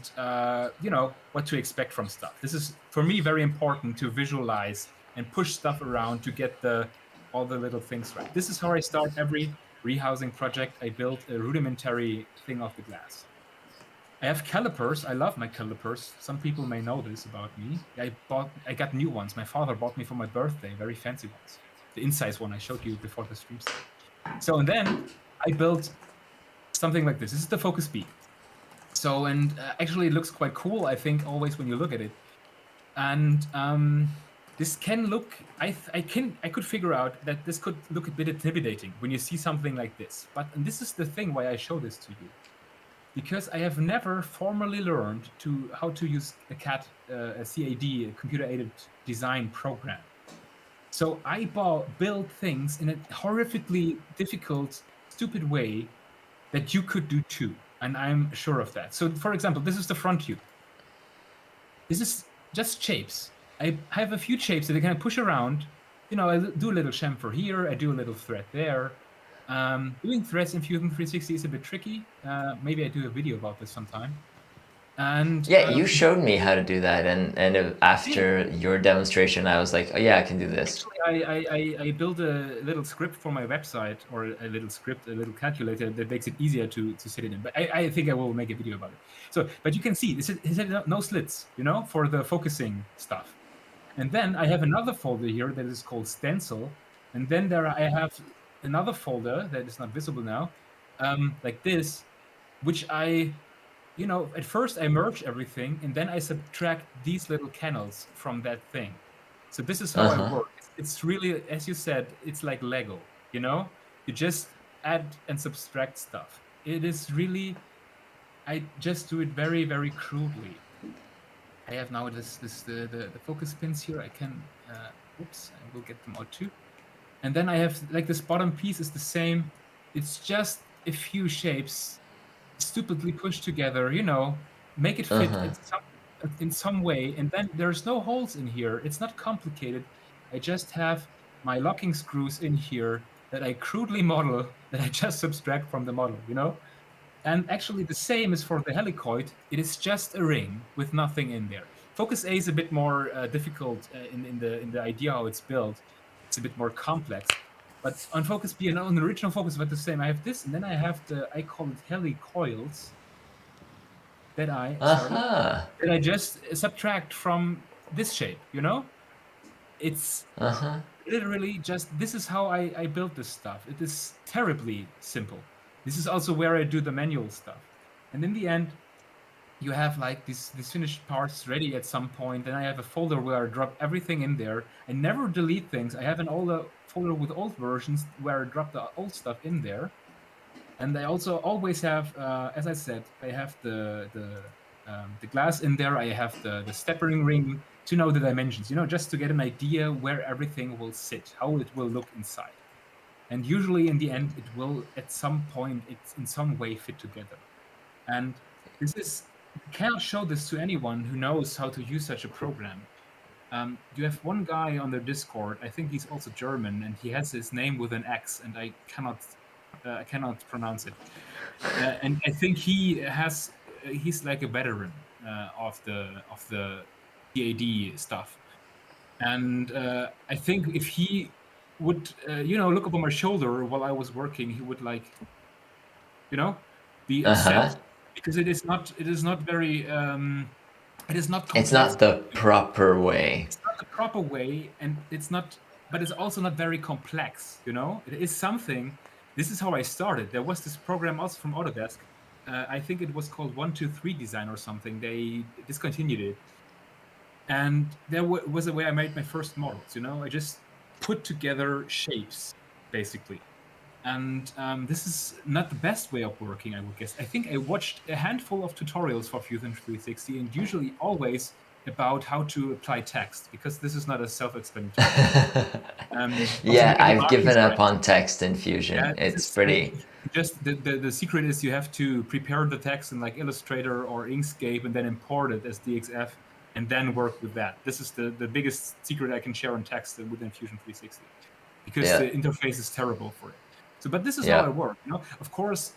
what to expect from stuff. This is for me very important to visualize and push stuff around to get all the little things right. This is how I start every rehousing project. I build a rudimentary thing of the glass. I have calipers. I love my calipers. Some people may know this about me. I got new ones. My father bought me for my birthday, very fancy ones. The Insights one I showed you before the stream started. So and then I built something like this. This is the Focus B. So and actually it looks quite cool. I think always when you look at it, and this can look. I could figure out that this could look a bit intimidating when you see something like this. And this is the thing why I show this to you. Because I have never formally learned how to use a CAD, a CAD, a computer-aided design program. So I build things in a horrifically difficult, stupid way that you could do too, and I'm sure of that. So, for example, this is the front tube. This is just shapes. I have a few shapes that I can push around. I do a little chamfer here, I do a little thread there, Doing threads in Fusion 360 is a bit tricky. Maybe I do a video about this sometime. And Yeah, you showed me how to do that, and after your demonstration, I was like, oh yeah, I can do this. actually, I built a little script for my website, or a little calculator that makes it easier to set it in. But I think I will make a video about it. So, but you can see this is no slits, for the focusing stuff. And then I have another folder here that is called stencil. And then I have another folder that is not visible now, like this, which at first I merge everything and then I subtract these little canals from that thing. So this is how I work. It's really, as you said, it's like Lego, You just add and subtract stuff. It is really, I just do it very, very crudely. I have now the focus pins here. I can, oops, I will get them out too. And then I have, like, this bottom piece is the same. It's just a few shapes stupidly pushed together, make it fit in some way. And then there's no holes in here. It's not complicated. I just have my locking screws in here that I crudely model, that I just subtract from the model, And actually the same is for the helicoid. It is just a ring with nothing in there. Focus A is a bit more difficult in the idea how it's built. It's a bit more complex. But on Focus B and on the original Focus, but the same. I have this, and then I have I call it helicoils that I just subtract from this shape, It's literally just, this is how I built this stuff. It is terribly simple. This is also where I do the manual stuff. And in the end, you have like these finished parts ready at some point. Then I have a folder where I drop everything in there. I never delete things. I have an older folder with old versions where I drop the old stuff in there. And I also always have, as I said, I have the glass in there. I have the steppering ring to know the dimensions, just to get an idea where everything will sit, how it will look inside. And usually in the end, it will, at some point, it's in some way fit together. And this is, you cannot show this to anyone who knows how to use such a program. You have one guy on the Discord, I think he's also German, and he has his name with an X, and I cannot pronounce it. And I think he's like a veteran of the PAD stuff. And I think if he would, look over my shoulder while I was working, he would be upset, because it is not very, it is not complex. It's not the proper way. It's not the proper way, and but it's also not very complex, It is something. This is how I started. There was this program also from Autodesk. I think it was called 123 Design or something. They discontinued it. And there was a way I made my first models, I just put together shapes, basically. And this is not the best way of working, I would guess. I think I watched a handful of tutorials for Fusion 360, and usually always about how to apply text, because this is not a self-explanatory. Yeah, I've given up on text in Fusion. Yeah, it's pretty... Just the secret is you have to prepare the text in like Illustrator or Inkscape and then import it as DXF and then work with that. This is the biggest secret I can share on text within Fusion 360, because the interface is terrible for it. So, but this is how I work, Of course,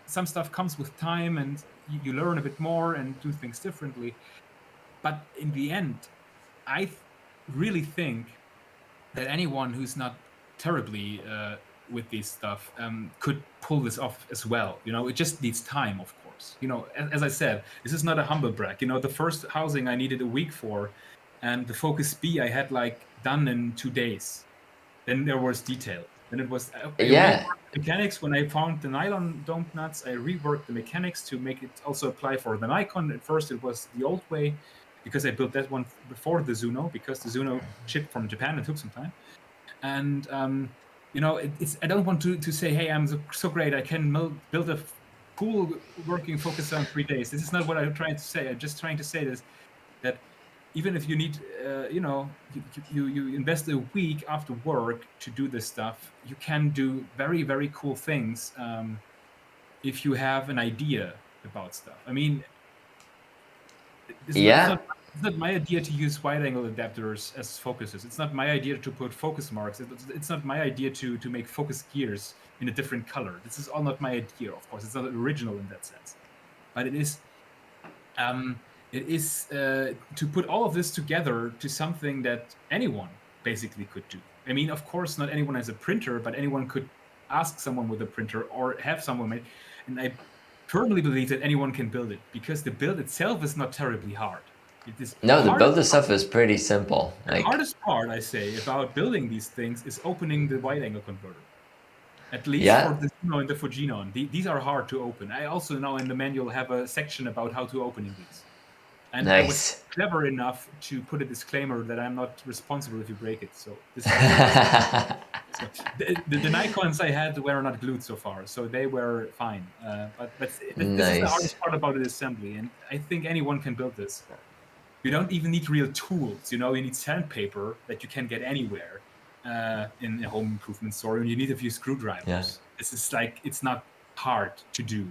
some stuff comes with time and you learn a bit more and do things differently. But in the end, I really think that anyone who's not terribly with this stuff could pull this off as well. It just needs time, of course. As I said, this is not a humble brag. The first housing I needed a week for, and the Focus B I had like done in 2 days. Then there was detail. Then it was mechanics. When I found the nylon domed nuts, I reworked the mechanics to make it also apply for the Nikon. At first, it was the old way, because I built that one before the Zuno, because the Zuno shipped from Japan. It took some time. And, I don't want to say, hey, I'm so great, I can build a cool working focus in 3 days. This is not what I'm trying to say. I'm just trying to say this, that even if you need, you invest a week after work to do this stuff, you can do very, very cool things if you have an idea about stuff. I mean, it's It's not my idea to use wide-angle adapters as focuses. It's not my idea to put focus marks. It's not my idea to make focus gears in a different color. This is all not my idea, of course. It's not original in that sense. But it is to put all of this together to something that anyone basically could do. I mean, of course, not anyone has a printer, but anyone could ask someone with a printer or have someone make. And I firmly believe that anyone can build it, because the build itself is not terribly hard. No, the build itself is pretty simple. The hardest part, I say, about building these things is opening the wide-angle converter. At least for the Zuno and the Fujinon. These are hard to open. I also now in the manual have a section about how to open these. And I was clever enough to put a disclaimer that I'm not responsible if you break it. So, this the Nikons I had were not glued so far, so they were fine. But this is the hardest part about the assembly, and I think anyone can build this. You don't even need real tools, you need sandpaper that you can get anywhere in a home improvement store, and you need a few screwdrivers. Yeah. This is it's not hard to do.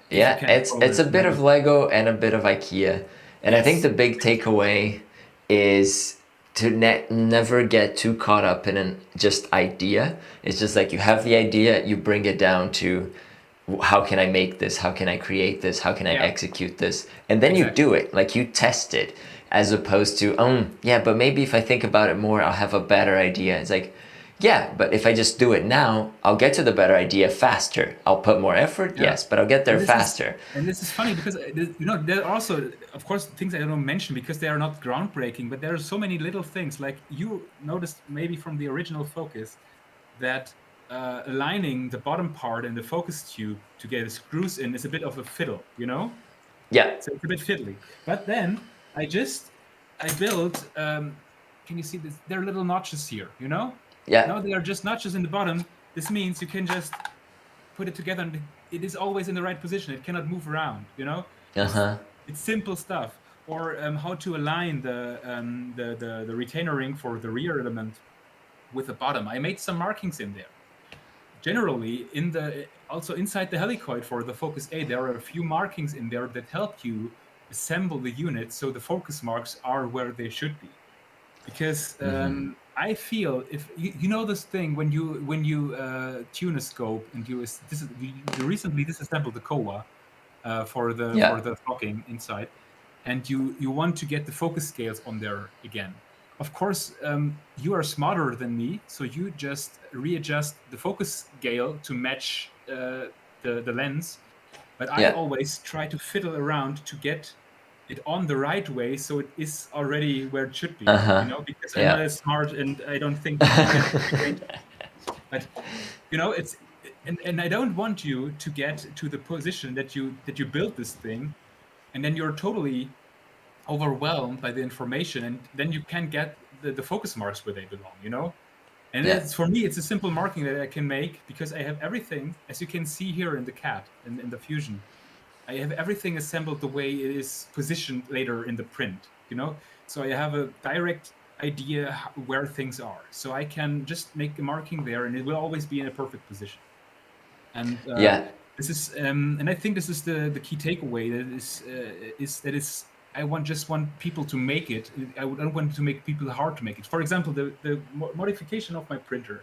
Yeah, it's a bit of Lego and a bit of IKEA. And yes. I think the big takeaway is to never get too caught up in an just idea. It's just like you have the idea, you bring it down to how can I make this? How can I create this? How can I execute this? And then you do it, like you test it, as opposed to, yeah, but maybe if I think about it more, I'll have a better idea. It's like, yeah, but if I just do it now, I'll get to the better idea faster. I'll put more effort, yes, but I'll get there faster. And this is funny because, there are also, of course, things I don't mention because they are not groundbreaking, but there are so many little things. Like you noticed maybe from the original Focus that aligning the bottom part and the focus tube to get the screws in is a bit of a fiddle, Yeah. So it's a bit fiddly. But then I built, can you see this? There are little notches here, Yeah. Now they are just notches in the bottom. This means you can just put it together and it is always in the right position. It cannot move around, It's simple stuff. Or how to align the retainer ring for the rear element with the bottom. I made some markings in there. Generally, also inside the helicoid for the Focus A, there are a few markings in there that help you assemble the unit so the focus marks are where they should be. Because I feel if you know this thing when you tune a scope and you recently disassembled the Kowa for the flocking inside, and you want to get the focus scales on there again. Of course, you are smarter than me, so you just readjust the focus scale to match the lens. But I always try to fiddle around to get it on the right way, so it is already where it should be. Because I'm not as smart, and I don't think. But it's and I don't want you to get to the position that you build this thing, and then you're totally overwhelmed by the information, and then you can get the focus marks where they belong, And for me, it's a simple marking that I can make because I have everything, as you can see here in the CAT, in the Fusion. I have everything assembled the way it is positioned later in the print, So I have a direct idea where things are. So I can just make a marking there, and it will always be in a perfect position. And this is, and I think this is the key takeaway. That is I just want people to make it. I don't want to make people hard to make it. For example, the modification of my printer.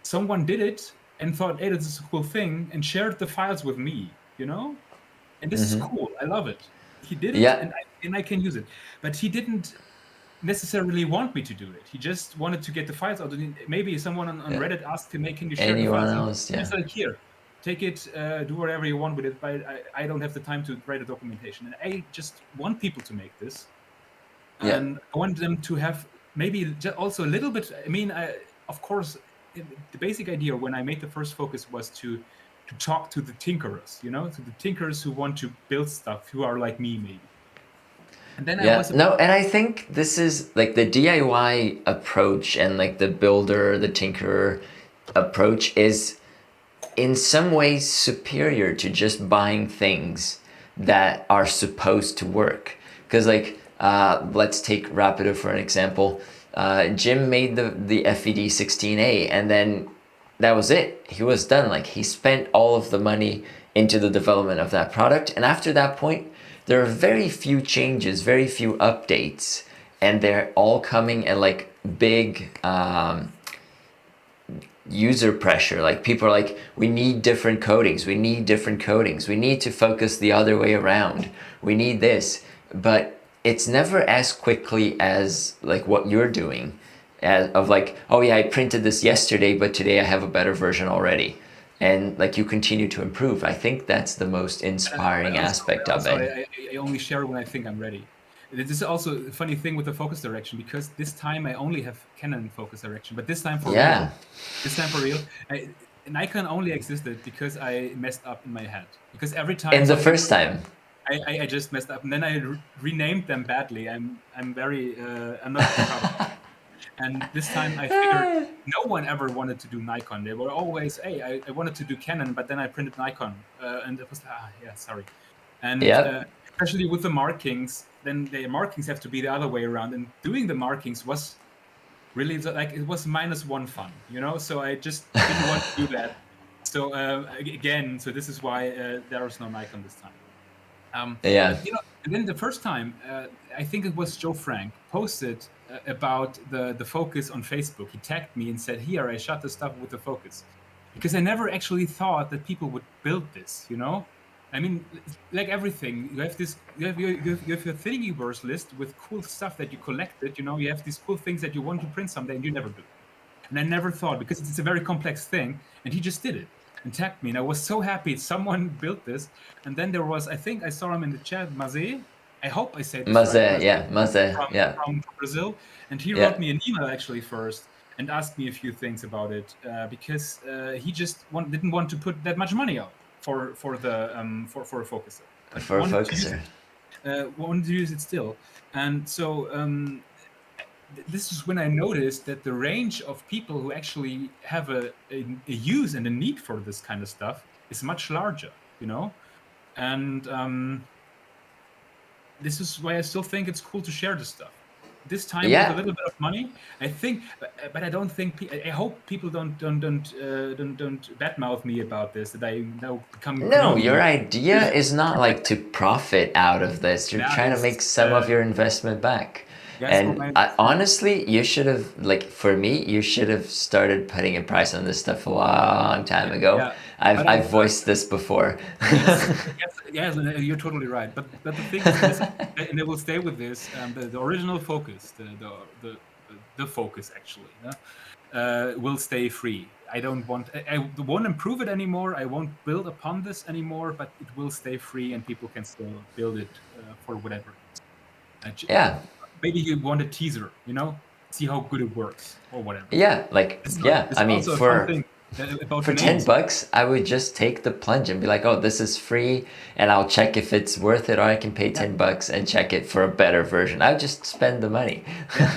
Someone did it and thought, hey, this is a cool thing, and shared the files with me, And this is cool. I love it. He did it, and I can use it. But he didn't necessarily want me to do it. He just wanted to get the files out. Maybe someone on Reddit asked him, hey, can you share the files? Anyone else, He's like, here. Take it, do whatever you want with it, but I don't have the time to write a documentation. And I just want people to make this. And I want them to have maybe also a little bit, of course, the basic idea when I made the first Focus was to talk to the tinkerers, to the tinkerers who want to build stuff, who are like me, maybe. And then and I think this is like the DIY approach and like the builder, the tinkerer approach is in some ways superior to just buying things that are supposed to work. Because like, let's take Rapido for an example. Jim made the FED 16A, and then that was it. He was done. Like he spent all of the money into the development of that product. And after that point, there are very few changes, very few updates, and they're all coming at like big user pressure. Like people are like, we need different coatings, we need different coatings, we need to focus the other way around, we need this. But it's never as quickly as like what you're doing, as, of like, oh yeah, I printed this yesterday, but today I have a better version already. And like you continue to improve. I think that's the most inspiring aspect of it. I only share when I think I'm ready. This is also a funny thing with the focus direction, because this time I only have Canon focus direction, but this time for Yeah. real. This time for real. Nikon only existed because I messed up in my head. Because every time In the first time. I just messed up, and then I renamed them badly. I'm very I'm not proud of it. And this time I figured no one ever wanted to do Nikon. They were always, hey, I wanted to do Canon, but then I printed Nikon, and it was yeah, sorry. And Yep. especially with the markings, then the markings have to be the other way around. And doing the markings was really like it was -1 fun, you know. So I just didn't want to do that. So again, so this is why there was no Nikon this time. Yeah. But, you know, and then the first time, I think it was Joe Frank posted about the focus on Facebook. He tagged me and said, "Here, I shot the stuff with the focus," because I never actually thought that people would build this. You know, I mean, like everything, you have this, you have your Thingiverse list with cool stuff that you collected. You know, you have these cool things that you want to print someday, and you never do. And I never thought, because it's a very complex thing, and he just did it and tagged me, and I was so happy someone built this. And then there was, I think I saw him in the chat, Maze. I hope I said this Maze, right. yeah, Maze, yeah. From Brazil, and he Yeah. wrote me an email actually first and asked me a few things about it, because he just didn't want to put that much money out for a focuser. But For a focuser. Wanted to use it still, and so this is when I noticed that the range of people who actually have a use and a need for this kind of stuff is much larger, you know? And this is why I still think it's cool to share this stuff. This time with a little bit of money, I think, but I don't think. I hope people don't badmouth me about this. That I now become. No, your idea is not like to profit out of this. You're trying to make some of your investment back. And honestly, you should have, like, for me, you should have started putting a price on this stuff a long time ago. Yeah, I've voiced this before. Yes, you're totally right. But the thing is, this, and I will stay with this. The original focus, the focus actually, will stay free. I won't improve it anymore. I won't build upon this anymore. But it will stay free, and people can still build it for whatever. Yeah. Maybe you want a teaser, you know, see how good it works or whatever. Yeah, like I mean, for $10, I would just take the plunge and be like, oh, this is free, and I'll check if it's worth it, or I can pay $10 and check it for a better version. I would just spend the money. Yeah,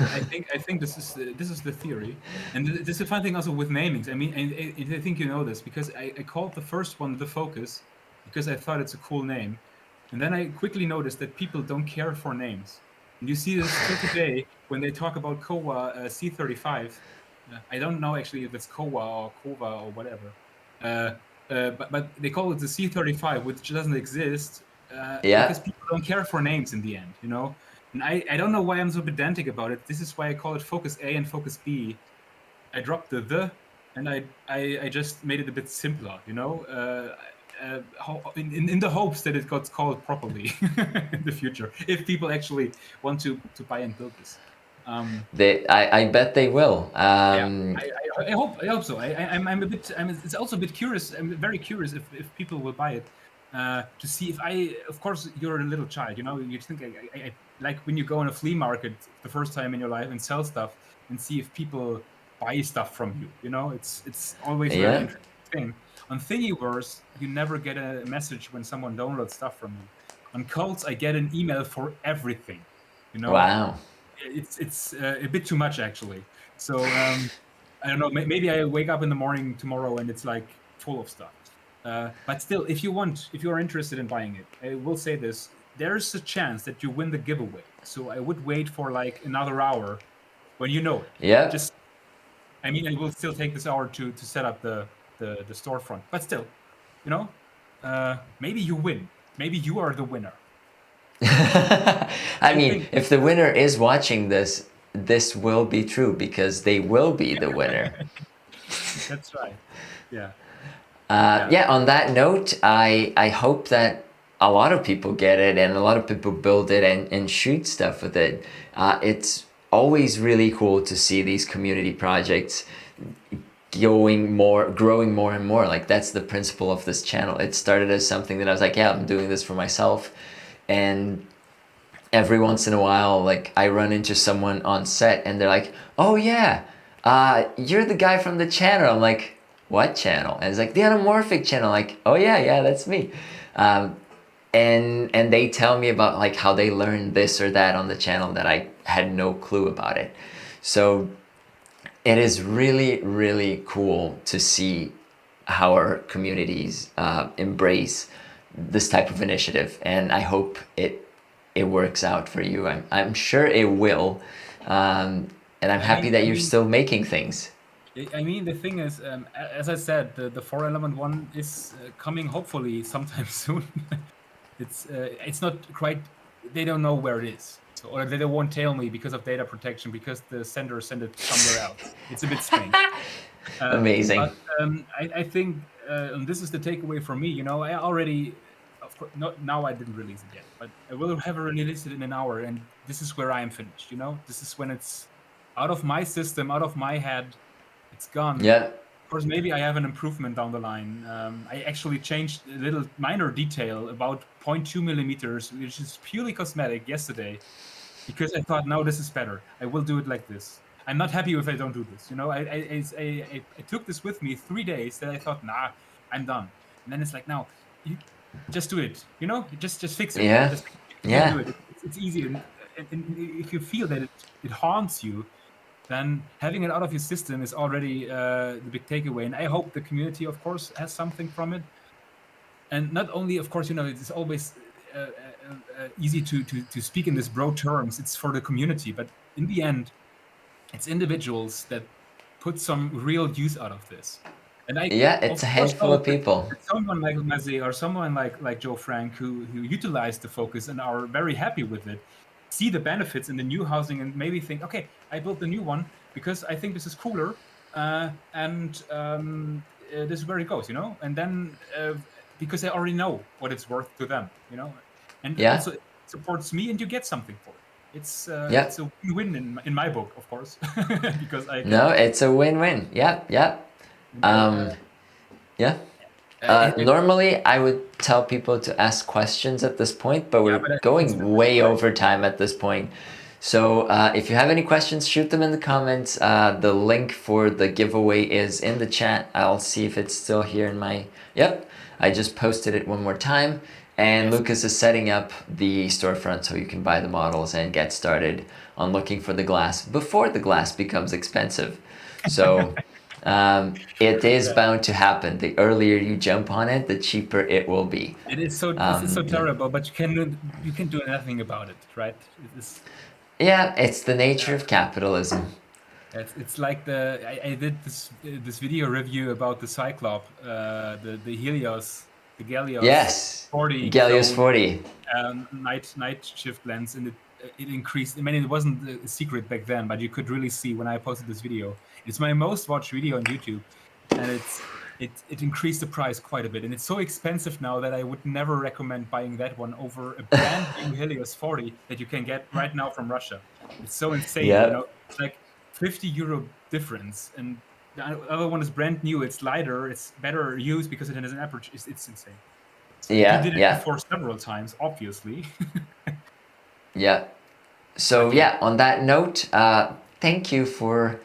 I think this is the theory, and this is the fun thing also with namings. I mean, I think you know this, because I called the first one the Focus because I thought it's a cool name, and then I quickly noticed that people don't care for names. And you see this still today when they talk about Kowa C35. I don't know actually if it's Kowa or Kova or whatever. But they call it the C35, which doesn't exist because people don't care for names in the end, you know. And I don't know why I'm so pedantic about it. This is why I call it Focus A and Focus B. I dropped the, and I just made it a bit simpler, you know. In the hopes that it got called properly in the future, if people actually want to buy and build this. I bet they will. I hope so. It's also a bit curious. I'm very curious if people will buy it, to see if of course you're a little child, you know, you think I like when you go on a flea market the first time in your life and sell stuff and see if people buy stuff from you, you know, it's always a very interesting thing. On Thingiverse, you never get a message when someone downloads stuff from you. On Cults, I get an email for everything, you know. Wow. It's a bit too much actually. So I don't know. Maybe I wake up in the morning tomorrow and it's like full of stuff. But still, if you're interested in buying it, I will say this: there's a chance that you win the giveaway. So I would wait for like another hour when you know it. Yeah. I mean, it will still take this hour to set up the storefront, but still, you know, maybe you win. Maybe you are the winner. I mean, if the winner is watching this, this will be true because they will be the winner. That's right. Yeah. Yeah, on that note, I hope that a lot of people get it and a lot of people build it and shoot stuff with it. It's always really cool to see these community projects growing more and more. Like, that's the principle of this channel. It started as something that I was like, yeah, I'm doing this for myself. And every once in a while, like, I run into someone on set and they're like, oh yeah, you're the guy from the channel. I'm like, what channel? And it's like, the Anamorphic channel. Like, oh yeah, that's me. And they tell me about like how they learned this or that on the channel that I had no clue about it. So it is really, really cool to see how our communities embrace this type of initiative, and I hope it works out for you. I'm sure it will, and I'm happy that you're still making things. I mean, the thing is, as I said, the 4-element one is coming hopefully sometime soon. It's not quite. They don't know where it is, or they won't tell me because of data protection, because the sender sent it somewhere else. It's a bit strange. Amazing. But I think this is the takeaway for me. You know, I already, of course, not now. I didn't release it yet, but I will have released it in an hour, and this is where I am finished. You know, this is when it's out of my system, out of my head. It's gone. Yeah. Of course, maybe I have an improvement down the line. I actually changed a little minor detail about 0.2 millimeters, which is purely cosmetic, yesterday, because I thought, no, this is better. I will do it like this. I'm not happy if I don't do this. You know, I took this with me 3 days. That I thought, nah, I'm done. And then it's like, no, you just do it. You know, just fix it. Yeah. Yeah. Do it. It's easy. And if you feel that it haunts you, then having it out of your system is already the big takeaway. And I hope the community, of course, has something from it. And not only, of course, you know, it's always easy to speak in these broad terms. It's for the community, but in the end, it's individuals that put some real use out of this. And it's a handful of people. Someone like Mazé or someone like Joe Frank who utilized the focus and are very happy with it, see the benefits in the new housing and maybe think, okay, I built the new one because I think this is cooler, and this is where it goes, you know. And then because I already know what it's worth to them, you know, and also it supports me, and you get something for it. It's a win-win in my book, of course, because it's a win-win. Yeah. Normally, I would tell people to ask questions at this point, but we're going way over time at this point. So if you have any questions, shoot them in the comments. The link for the giveaway is in the chat. I'll see if it's still here in my... Yep, I just posted it one more time. And Lucas is setting up the storefront so you can buy the models and get started on looking for the glass before the glass becomes expensive. So... it is bound to happen. The earlier you jump on it, the cheaper it will be. It is so terrible, but you can do nothing about it, right? It's the nature of capitalism. It's like I did this video review about the Cyclops, the Helios, the Galios 40. Galios 40. Night shift lens, and it increased. I mean, it wasn't a secret back then, but you could really see when I posted this video. It's my most watched video on YouTube, and it increased the price quite a bit. And it's so expensive now that I would never recommend buying that one over a brand new Helios 40 that you can get right now from Russia. It's so insane. You know? It's like €50 difference, and the other one is brand new. It's lighter. It's better used because it has an aperture. It's insane. You did it before several times, obviously. So on that note, thank you for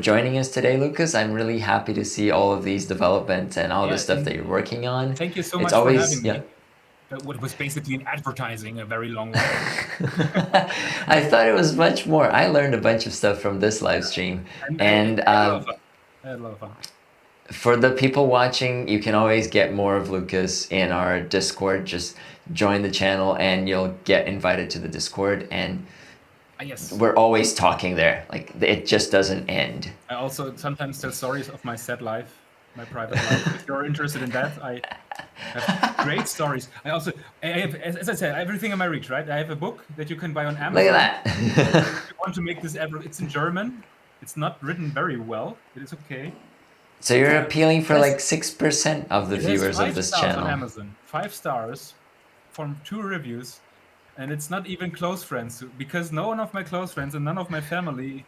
joining us today, Lucas. I'm really happy to see all of these developments and all the stuff that you're working on. Thank you so much for having me. What was basically an advertising, a very long way. I thought it was much more. I learned a bunch of stuff from this live stream. And I had a lot of fun. For the people watching, you can always get more of Lucas in our Discord. Just join the channel and you'll get invited to the Discord. And Yes. we're always talking there. Like it just doesn't end. I also sometimes tell stories of my sad life, my private life. If you're interested in that, I have great stories. I have, as I said, everything in my reach, right? I have a book that you can buy on Look Amazon. at that. If you want to make this ever, it's in German. It's not written very well. It is okay. So you're appealing for Yes. like 6% of the It has viewers 5 of this stars channel. on Amazon. 5 stars from 2 reviews, and it's not even close friends because no one of my close friends and none of my family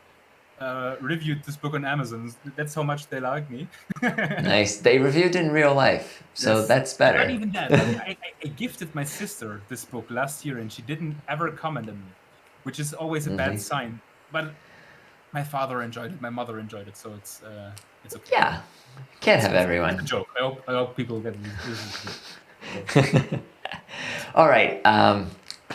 reviewed this book on Amazon. That's how much they like me. Nice. They reviewed in real life, so Yes. that's better. Not even that. I gifted my sister this book last year, and she didn't ever comment on me, which is always a bad sign. But my father enjoyed it, my mother enjoyed it, so it's okay. Yeah, can't have everyone. It's a joke. I hope people get this. All right,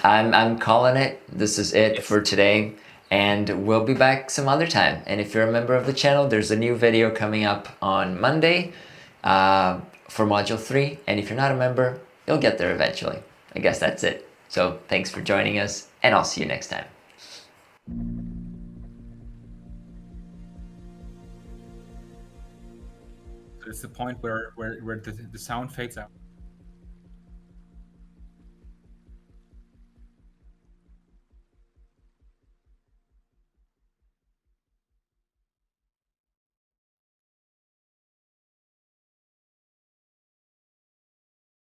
I'm calling it. This is it for today, and we'll be back some other time. And if you're a member of the channel, there's a new video coming up on Monday for Module 3. And if you're not a member, you'll get there eventually. I guess that's it. So thanks for joining us, and I'll see you next time. It's the point where the sound fades out.